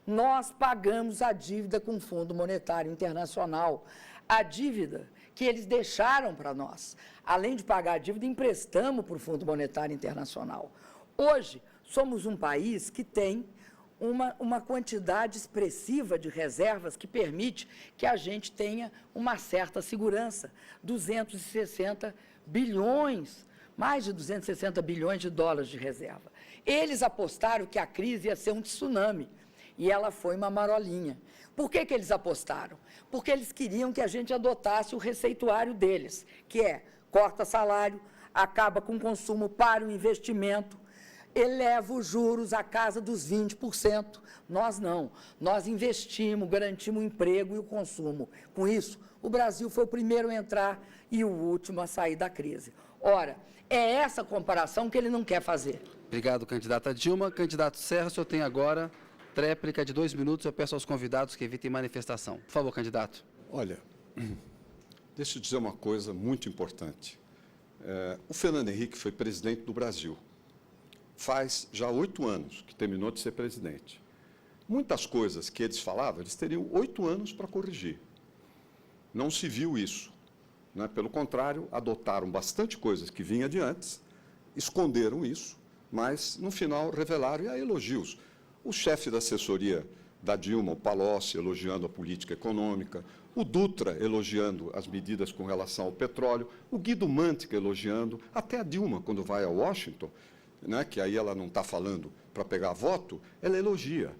Nós pagamos a dívida com o Fundo Monetário Internacional, a dívida que eles deixaram para nós. Além de pagar a dívida, emprestamos para o Fundo Monetário Internacional. Hoje, somos um país que tem uma quantidade expressiva de reservas que permite que a gente tenha uma certa segurança. 260 bilhões, mais de 260 bilhões de dólares de reserva. Eles apostaram que a crise ia ser um tsunami, e ela foi uma marolinha. Por que eles apostaram? Porque eles queriam que a gente adotasse o receituário deles, que é corta salário, acaba com o consumo para o investimento, eleva os juros à casa dos 20%. Nós não. Nós investimos, garantimos o emprego e o consumo. Com isso, o Brasil foi o primeiro a entrar e o último a sair da crise. Ora, é essa comparação que ele não quer fazer. Obrigado, candidata Dilma. Candidato Serra, o senhor tem agora tréplica de 2 minutos. Eu peço aos convidados que evitem manifestação. Por favor, candidato. Olha, deixa eu dizer uma coisa muito importante. O Fernando Henrique foi presidente do Brasil. Faz já 8 anos que terminou de ser presidente. Muitas coisas que eles falavam, eles teriam 8 anos para corrigir. Não se viu isso. Né? Pelo contrário, adotaram bastante coisas que vinha de antes, esconderam isso, mas, no final, revelaram, e há elogios. O chefe da assessoria da Dilma, o Palocci, elogiando a política econômica, o Dutra elogiando as medidas com relação ao petróleo, o Guido Mantega elogiando, até a Dilma, quando vai a Washington, né, que aí ela não está falando para pegar voto, ela elogia.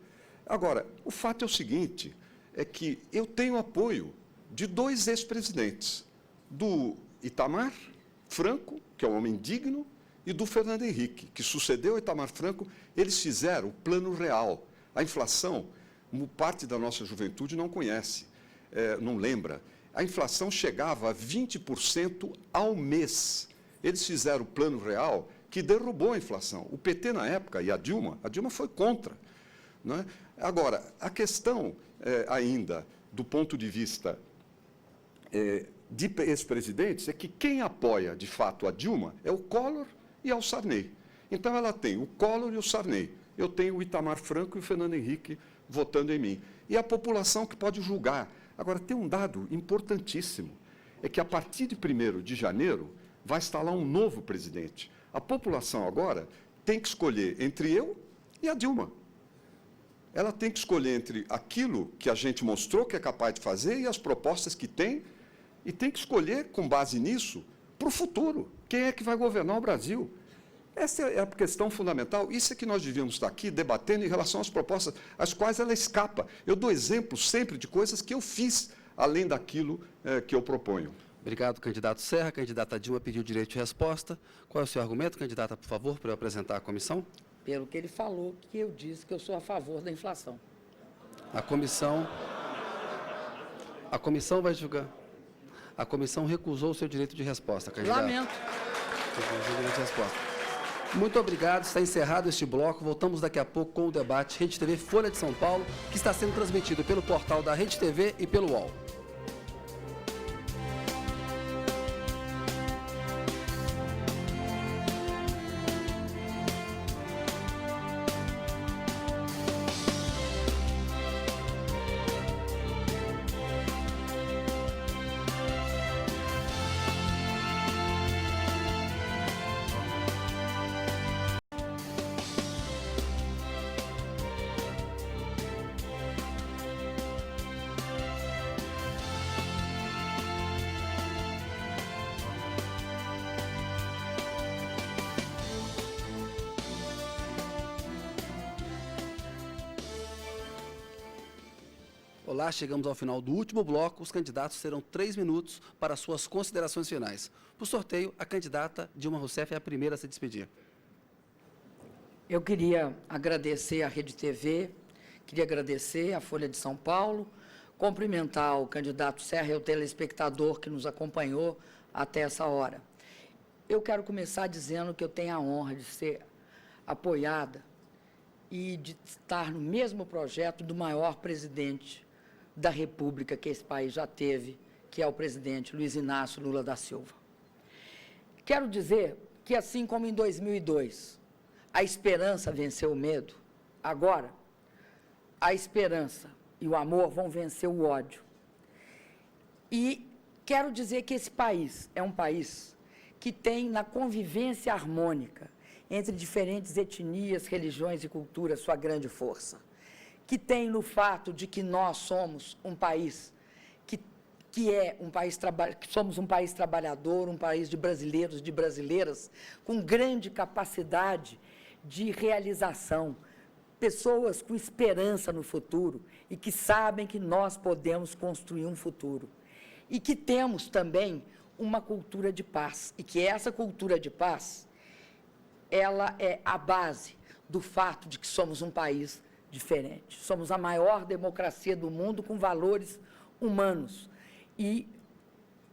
Agora, o fato é o seguinte, é que eu tenho apoio de 2 ex-presidentes, do Itamar Franco, que é um homem digno, e do Fernando Henrique, que sucedeu Itamar Franco. Eles fizeram o Plano Real. A inflação, parte da nossa juventude não conhece, não lembra. A inflação chegava a 20% ao mês. Eles fizeram o Plano Real, que derrubou a inflação. O PT, na época, e a Dilma foi contra. Não é? Agora, a questão ainda, do ponto de vista de ex-presidentes, é que quem apoia, de fato, a Dilma é o Collor e o Sarney. Então, ela tem o Collor e o Sarney. Eu tenho o Itamar Franco e o Fernando Henrique votando em mim. E a população que pode julgar. Agora, tem um dado importantíssimo, é que a partir de 1º de janeiro vai instalar um novo presidente. A população agora tem que escolher entre eu e a Dilma. Ela tem que escolher entre aquilo que a gente mostrou que é capaz de fazer e as propostas que tem, e tem que escolher, com base nisso, para o futuro. Quem é que vai governar o Brasil? Essa é a questão fundamental. Isso é que nós devíamos estar aqui debatendo em relação às propostas às quais ela escapa. Eu dou exemplos sempre de coisas que eu fiz, além daquilo que eu proponho. Obrigado, candidato Serra. A candidata Dilma pediu direito de resposta. Qual é o seu argumento, candidata, por favor, para eu apresentar à comissão? Pelo que ele falou, que eu disse que eu sou a favor da inflação. A comissão vai julgar. A comissão recusou o seu direito de resposta, candidato. Lamento. Recusou o direito de resposta. Muito obrigado, está encerrado este bloco. Voltamos daqui a pouco com o debate Rede TV Folha de São Paulo, que está sendo transmitido pelo portal da Rede TV e pelo UOL. Olá, chegamos ao final do último bloco. Os candidatos terão 3 minutos para suas considerações finais. Por sorteio, a candidata Dilma Rousseff é a primeira a se despedir. Eu queria agradecer à Rede TV, queria agradecer à Folha de São Paulo, cumprimentar o candidato Serra e o telespectador que nos acompanhou até essa hora. Eu quero começar dizendo que eu tenho a honra de ser apoiada e de estar no mesmo projeto do maior presidente da República que esse país já teve, que é o presidente Luiz Inácio Lula da Silva. Quero dizer que, assim como em 2002, a esperança venceu o medo, agora a esperança e o amor vão vencer o ódio. E quero dizer que esse país é um país que tem, na convivência harmônica entre diferentes etnias, religiões e culturas, sua grande força. Que tem no fato de que nós somos um país que somos um país trabalhador, um país de brasileiros e de brasileiras com grande capacidade de realização, pessoas com esperança no futuro e que sabem que nós podemos construir um futuro. E que temos também uma cultura de paz, e que essa cultura de paz, ela é a base do fato de que somos um país diferente. Somos a maior democracia do mundo com valores humanos. E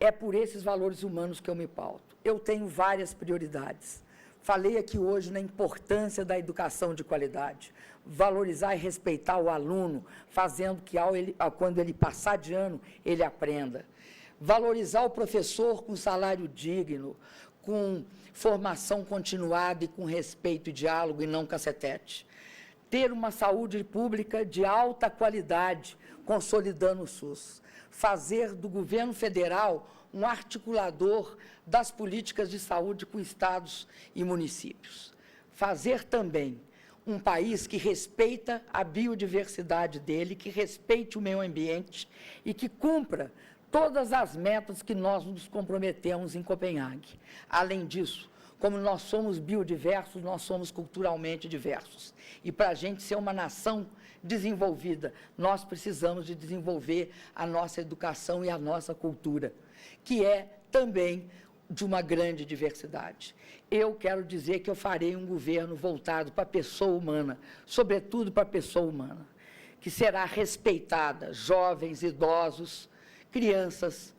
é por esses valores humanos que eu me pauto. Eu tenho várias prioridades. Falei aqui hoje na importância da educação de qualidade. Valorizar e respeitar o aluno, fazendo que, quando ele passar de ano, ele aprenda. Valorizar o professor com salário digno, com formação continuada e com respeito e diálogo e não cacetete. Ter uma saúde pública de alta qualidade, consolidando o SUS. Fazer do governo federal um articulador das políticas de saúde com estados e municípios. Fazer também um país que respeita a biodiversidade dele, que respeite o meio ambiente e que cumpra todas as metas que nós nos comprometemos em Copenhague. Além disso, como nós somos biodiversos, nós somos culturalmente diversos. E para a gente ser uma nação desenvolvida, nós precisamos de desenvolver a nossa educação e a nossa cultura, que é também de uma grande diversidade. Eu quero dizer que eu farei um governo voltado para a pessoa humana, sobretudo para a pessoa humana, que será respeitada, jovens, idosos, crianças,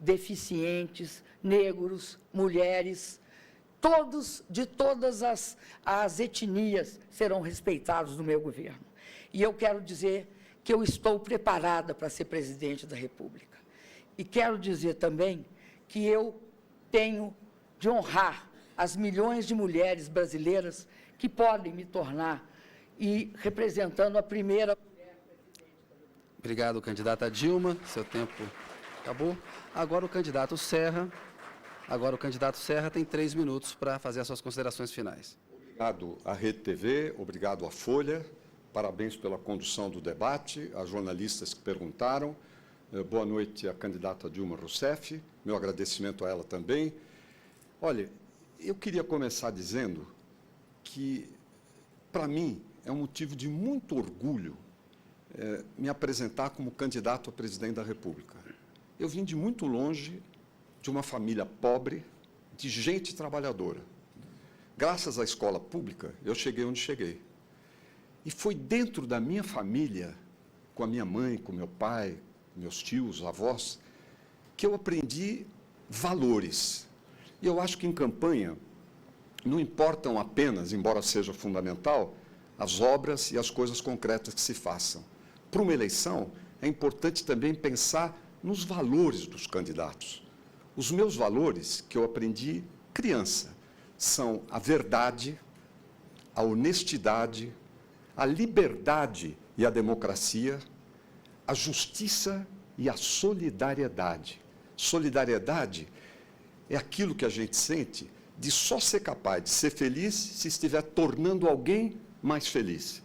deficientes, negros, mulheres, todos, de todas as etnias serão respeitados no meu governo. E eu quero dizer que eu estou preparada para ser presidente da República. E quero dizer também que eu tenho de honrar as milhões de mulheres brasileiras que podem me tornar e representando a primeira mulher presidente da República. Obrigado, candidata Dilma. Seu tempo acabou. Agora o candidato Serra. Agora o candidato Serra tem 3 minutos para fazer as suas considerações finais. Obrigado à Rede TV, obrigado à Folha, parabéns pela condução do debate, às jornalistas que perguntaram. Boa noite à candidata Dilma Rousseff, meu agradecimento a ela também. Olha, eu queria começar dizendo que, para mim, é um motivo de muito orgulho me apresentar como candidato a presidente da República. Eu vim de muito longe, de uma família pobre, de gente trabalhadora. Graças à escola pública, eu cheguei onde cheguei. E foi dentro da minha família, com a minha mãe, com meu pai, meus tios, avós, que eu aprendi valores. E eu acho que em campanha não importam apenas, embora seja fundamental, as obras e as coisas concretas que se façam. Para uma eleição, é importante também pensar nos valores dos candidatos. Os meus valores, que eu aprendi criança, são a verdade, a honestidade, a liberdade e a democracia, a justiça e a solidariedade. Solidariedade é aquilo que a gente sente de só ser capaz de ser feliz se estiver tornando alguém mais feliz.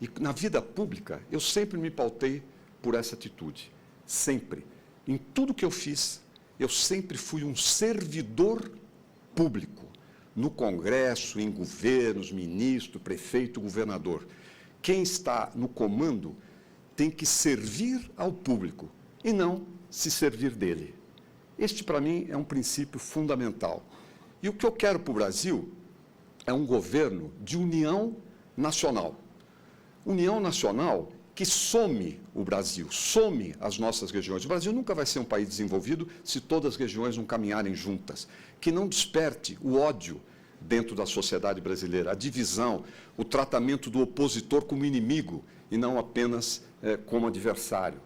E na vida pública, eu sempre me pautei por essa atitude. Sempre. Em tudo que eu fiz, eu sempre fui um servidor público. No Congresso, em governos, ministro, prefeito, governador. Quem está no comando tem que servir ao público e não se servir dele. Este, para mim, é um princípio fundamental. E o que eu quero para o Brasil é um governo de união nacional. União nacional que some o Brasil, some as nossas regiões. O Brasil nunca vai ser um país desenvolvido se todas as regiões não caminharem juntas. Que não desperte o ódio dentro da sociedade brasileira, a divisão, o tratamento do opositor como inimigo e não apenas como adversário.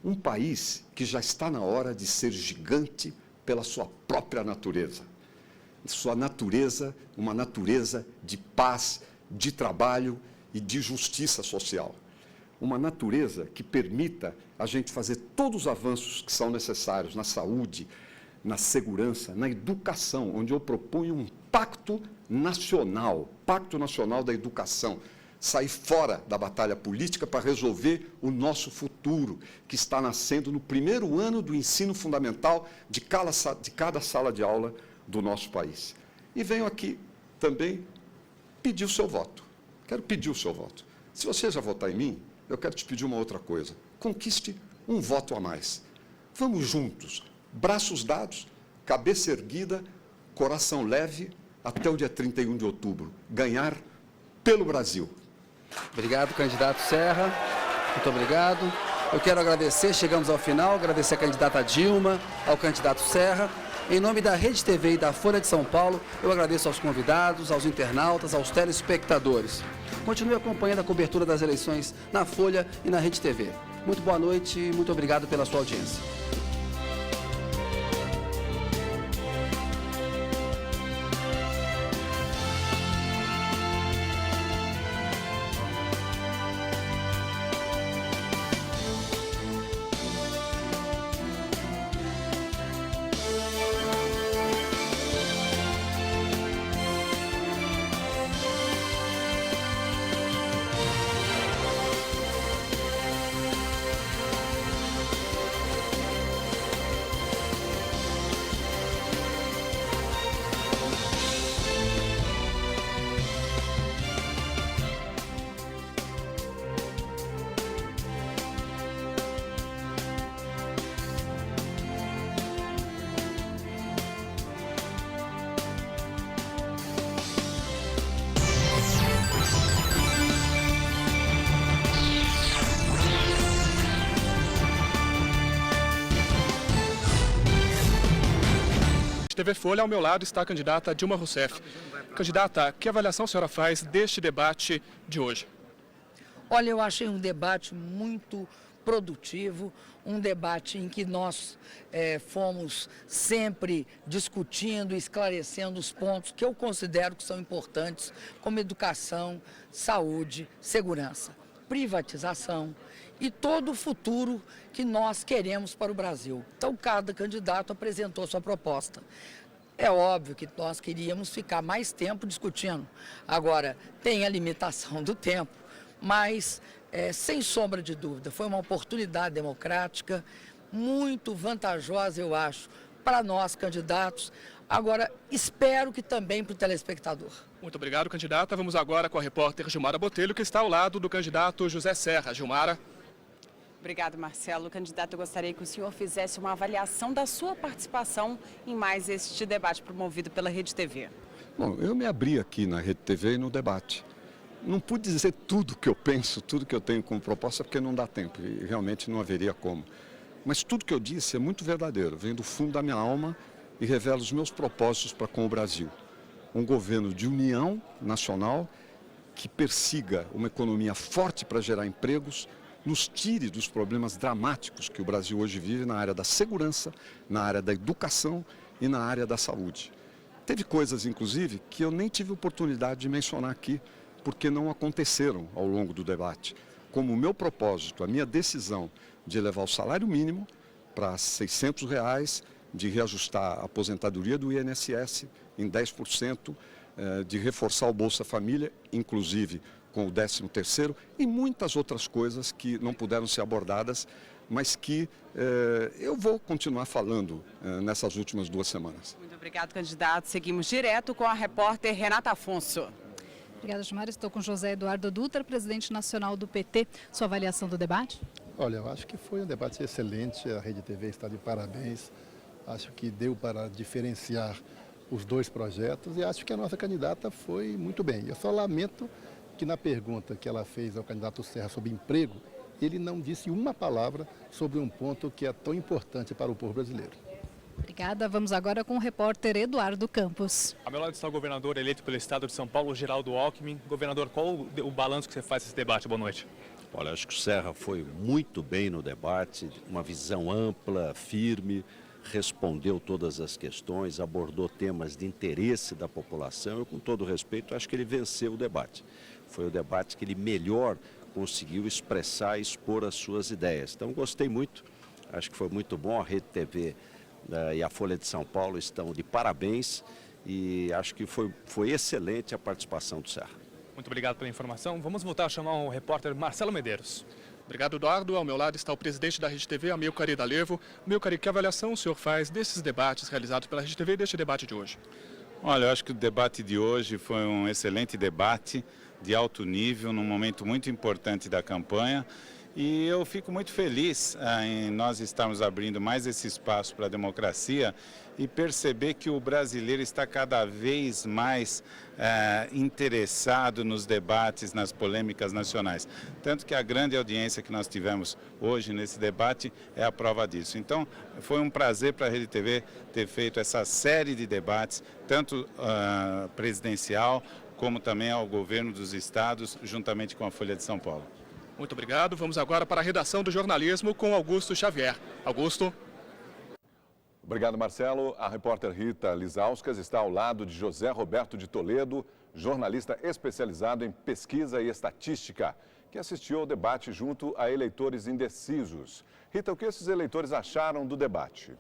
Um país que já está na hora de ser gigante pela sua própria natureza. Sua natureza, uma natureza de paz, de trabalho e de justiça social. Uma natureza que permita a gente fazer todos os avanços que são necessários na saúde, na segurança, na educação, onde eu proponho um pacto nacional da educação, sair fora da batalha política para resolver o nosso futuro, que está nascendo no primeiro ano do ensino fundamental de cada sala de aula do nosso país. E venho aqui também pedir o seu voto. Quero pedir o seu voto. Se você já votar em mim, eu quero te pedir uma outra coisa. Conquiste um voto a mais. Vamos juntos, braços dados, cabeça erguida, coração leve, até o dia 31 de outubro. Ganhar pelo Brasil. Obrigado, candidato Serra. Muito obrigado. Eu quero agradecer, chegamos ao final, agradecer a candidata Dilma, ao candidato Serra. Em nome da Rede TV e da Folha de São Paulo, eu agradeço aos convidados, aos internautas, aos telespectadores. Continue acompanhando a cobertura das eleições na Folha e na Rede TV. Muito boa noite e muito obrigado pela sua audiência. TV Folha, ao meu lado está a candidata Dilma Rousseff. Candidata, que avaliação a senhora faz deste debate de hoje? Olha, eu achei um debate muito produtivo, um debate em que nós fomos sempre discutindo, esclarecendo os pontos que eu considero que são importantes, como educação, saúde, segurança, privatização e todo o futuro que nós queremos para o Brasil. Então, cada candidato apresentou sua proposta. É óbvio que nós queríamos ficar mais tempo discutindo. Agora, tem a limitação do tempo, mas, sem sombra de dúvida, foi uma oportunidade democrática muito vantajosa, eu acho, para nós candidatos, Agora, espero que também para o telespectador. Muito obrigado, candidata. Vamos agora com a repórter Gilmara Botelho, que está ao lado do candidato José Serra. Gilmara. Obrigado, Marcelo. Candidato, eu gostaria que o senhor fizesse uma avaliação da sua participação em mais este debate promovido pela Rede TV. Bom, eu me abri aqui na Rede TV e no debate. Não pude dizer tudo que eu penso, tudo que eu tenho como proposta, porque não dá tempo e realmente não haveria como. Mas tudo que eu disse é muito verdadeiro, vem do fundo da minha alma e revela os meus propósitos para com o Brasil. Um governo de união nacional que persiga uma economia forte para gerar empregos, nos tire dos problemas dramáticos que o Brasil hoje vive na área da segurança, na área da educação e na área da saúde. Teve coisas, inclusive, que eu nem tive oportunidade de mencionar aqui, porque não aconteceram ao longo do debate. Como o meu propósito, a minha decisão de elevar o salário mínimo para R$ 600, de reajustar a aposentadoria do INSS em 10%, de reforçar o Bolsa Família, inclusive com o 13º, e muitas outras coisas que não puderam ser abordadas, mas que eu vou continuar falando nessas últimas 2 semanas. Muito obrigado, candidato. Seguimos direto com a repórter Renata Afonso. Obrigada, Gilmara. Estou com José Eduardo Dutra, presidente nacional do PT. Sua avaliação do debate? Olha, eu acho que foi um debate excelente. A Rede TV está de parabéns. Acho que deu para diferenciar os 2 projetos e acho que a nossa candidata foi muito bem. Eu só lamento que na pergunta que ela fez ao candidato Serra sobre emprego, ele não disse uma palavra sobre um ponto que é tão importante para o povo brasileiro. Obrigada. Vamos agora com o repórter Eduardo Campos. Ao meu lado está o governador eleito pelo estado de São Paulo, Geraldo Alckmin. Governador, qual o balanço que você faz desse debate? Boa noite. Olha, acho que o Serra foi muito bem no debate, uma visão ampla, firme, respondeu todas as questões, abordou temas de interesse da população. Eu, com todo respeito, acho que ele venceu o debate. Foi o debate que ele melhor conseguiu expressar e expor as suas ideias. Então, gostei muito, acho que foi muito bom. A Rede TV e a Folha de São Paulo estão de parabéns e acho que foi excelente a participação do Serra. Muito obrigado pela informação. Vamos voltar a chamar o repórter Marcelo Medeiros. Obrigado, Eduardo. Ao meu lado está o presidente da Rede TV, Amilcar Idalevo. Amilcar, que avaliação o senhor faz desses debates realizados pela Rede TV e deste debate de hoje? Olha, eu acho que o debate de hoje foi um excelente debate de alto nível, num momento muito importante da campanha. E eu fico muito feliz em nós estarmos abrindo mais esse espaço para a democracia e perceber que o brasileiro está cada vez mais interessado nos debates, nas polêmicas nacionais. Tanto que a grande audiência que nós tivemos hoje nesse debate é a prova disso. Então, foi um prazer para a Rede TV ter feito essa série de debates, tanto presidencial como também ao governo dos estados, juntamente com a Folha de São Paulo. Muito obrigado. Vamos agora para a redação do jornalismo com Augusto Xavier. Augusto. Obrigado, Marcelo. A repórter Rita Lizauskas está ao lado de José Roberto de Toledo, jornalista especializado em pesquisa e estatística, que assistiu ao debate junto a eleitores indecisos. Rita, o que esses eleitores acharam do debate?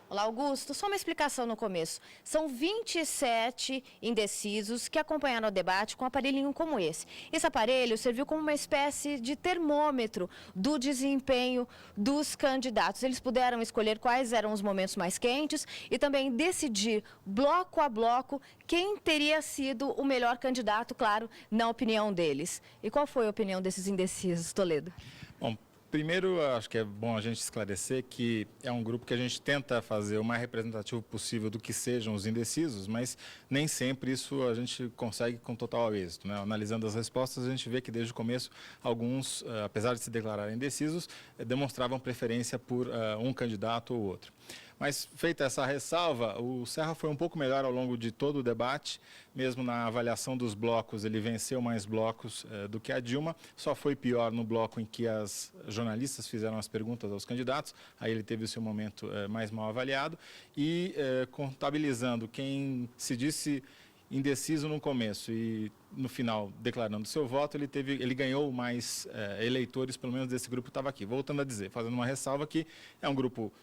Olá, Augusto. Só uma explicação no começo. São 27 indecisos que acompanharam o debate com um aparelhinho como esse. Esse aparelho serviu como uma espécie de termômetro do desempenho dos candidatos. Eles puderam escolher quais eram os momentos mais quentes e também decidir, bloco a bloco, quem teria sido o melhor candidato, claro, na opinião deles. E qual foi a opinião desses indecisos, Toledo? Bom, primeiro, acho que é bom a gente esclarecer que é um grupo que a gente tenta fazer o mais representativo possível do que sejam os indecisos, mas nem sempre isso a gente consegue com total êxito, né? Analisando as respostas, a gente vê que desde o começo alguns, apesar de se declararem indecisos, demonstravam preferência por um candidato ou outro. Mas, feita essa ressalva, o Serra foi um pouco melhor ao longo de todo o debate, mesmo na avaliação dos blocos, ele venceu mais blocos do que a Dilma, só foi pior no bloco em que as jornalistas fizeram as perguntas aos candidatos, aí ele teve o seu momento mais mal avaliado, e contabilizando quem se disse indeciso no começo e no final declarando seu voto, ele ganhou mais eleitores, pelo menos desse grupo que estava aqui. Voltando a dizer, fazendo uma ressalva que é um grupo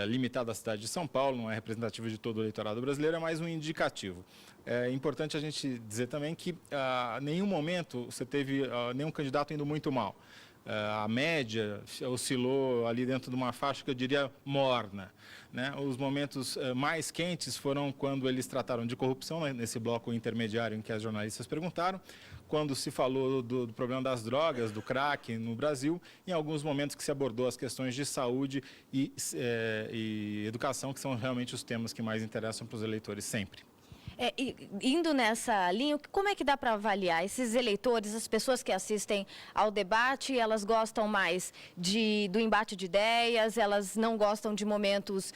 limitado à cidade de São Paulo, não é representativo de todo o eleitorado brasileiro, é mais um indicativo. É importante a gente dizer também que em nenhum momento você teve nenhum candidato indo muito mal. A média oscilou ali dentro de uma faixa que eu diria morna, né? Os momentos mais quentes foram quando eles trataram de corrupção, né, nesse bloco intermediário em que as jornalistas perguntaram, quando se falou do problema das drogas, do crack no Brasil, em alguns momentos que se abordou as questões de saúde e educação, que são realmente os temas que mais interessam para os eleitores sempre. Indo nessa linha, como é que dá para avaliar esses eleitores, as pessoas que assistem ao debate, elas gostam mais do embate de ideias, elas não gostam de momentos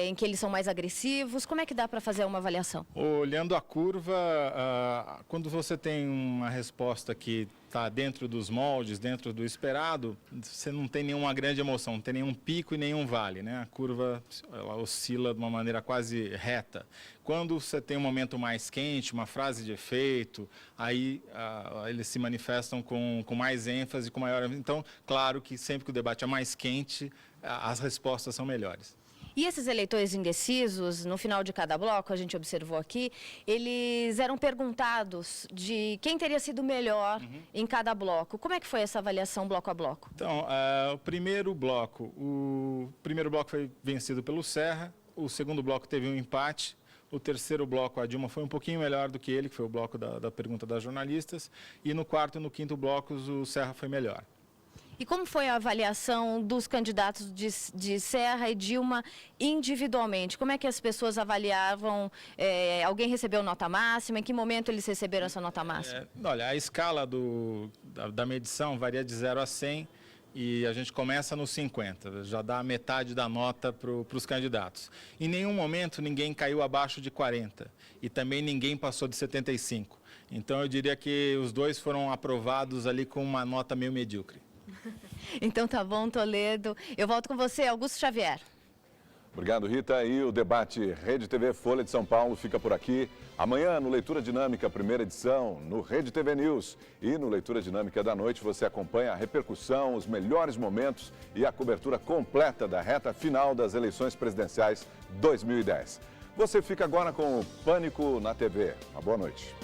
em que eles são mais agressivos? Como é que dá para fazer uma avaliação? Olhando a curva, quando você tem uma resposta que está dentro dos moldes, dentro do esperado, você não tem nenhuma grande emoção, não tem nenhum pico e nenhum vale, né? A curva ela oscila de uma maneira quase reta. Quando você tem um momento mais quente, uma frase de efeito, aí eles se manifestam com mais ênfase, com maior... Então, claro que sempre que o debate é mais quente, as respostas são melhores. E esses eleitores indecisos, no final de cada bloco, a gente observou aqui, eles eram perguntados de quem teria sido melhor em cada bloco. Como é que foi essa avaliação bloco a bloco? Então, o primeiro bloco foi vencido pelo Serra, o segundo bloco teve um empate, o terceiro bloco, a Dilma foi um pouquinho melhor do que ele, que foi o bloco da pergunta das jornalistas, e no quarto e no quinto blocos o Serra foi melhor. E como foi a avaliação dos candidatos de Serra e Dilma individualmente? Como é que as pessoas avaliavam? Alguém recebeu nota máxima? Em que momento eles receberam essa nota máxima? Olha, a escala da medição varia de 0 a 100 e a gente começa no 50, já dá metade da nota para os candidatos. Em nenhum momento ninguém caiu abaixo de 40 e também ninguém passou de 75. Então eu diria que os dois foram aprovados ali com uma nota meio medíocre. Então tá bom, Toledo. Eu volto com você, Augusto Xavier. Obrigado, Rita. E o debate Rede TV Folha de São Paulo fica por aqui. Amanhã, no Leitura Dinâmica, primeira edição, no Rede TV News. E no Leitura Dinâmica da noite, você acompanha a repercussão, os melhores momentos e a cobertura completa da reta final das eleições presidenciais 2010. Você fica agora com o Pânico na TV. Uma boa noite.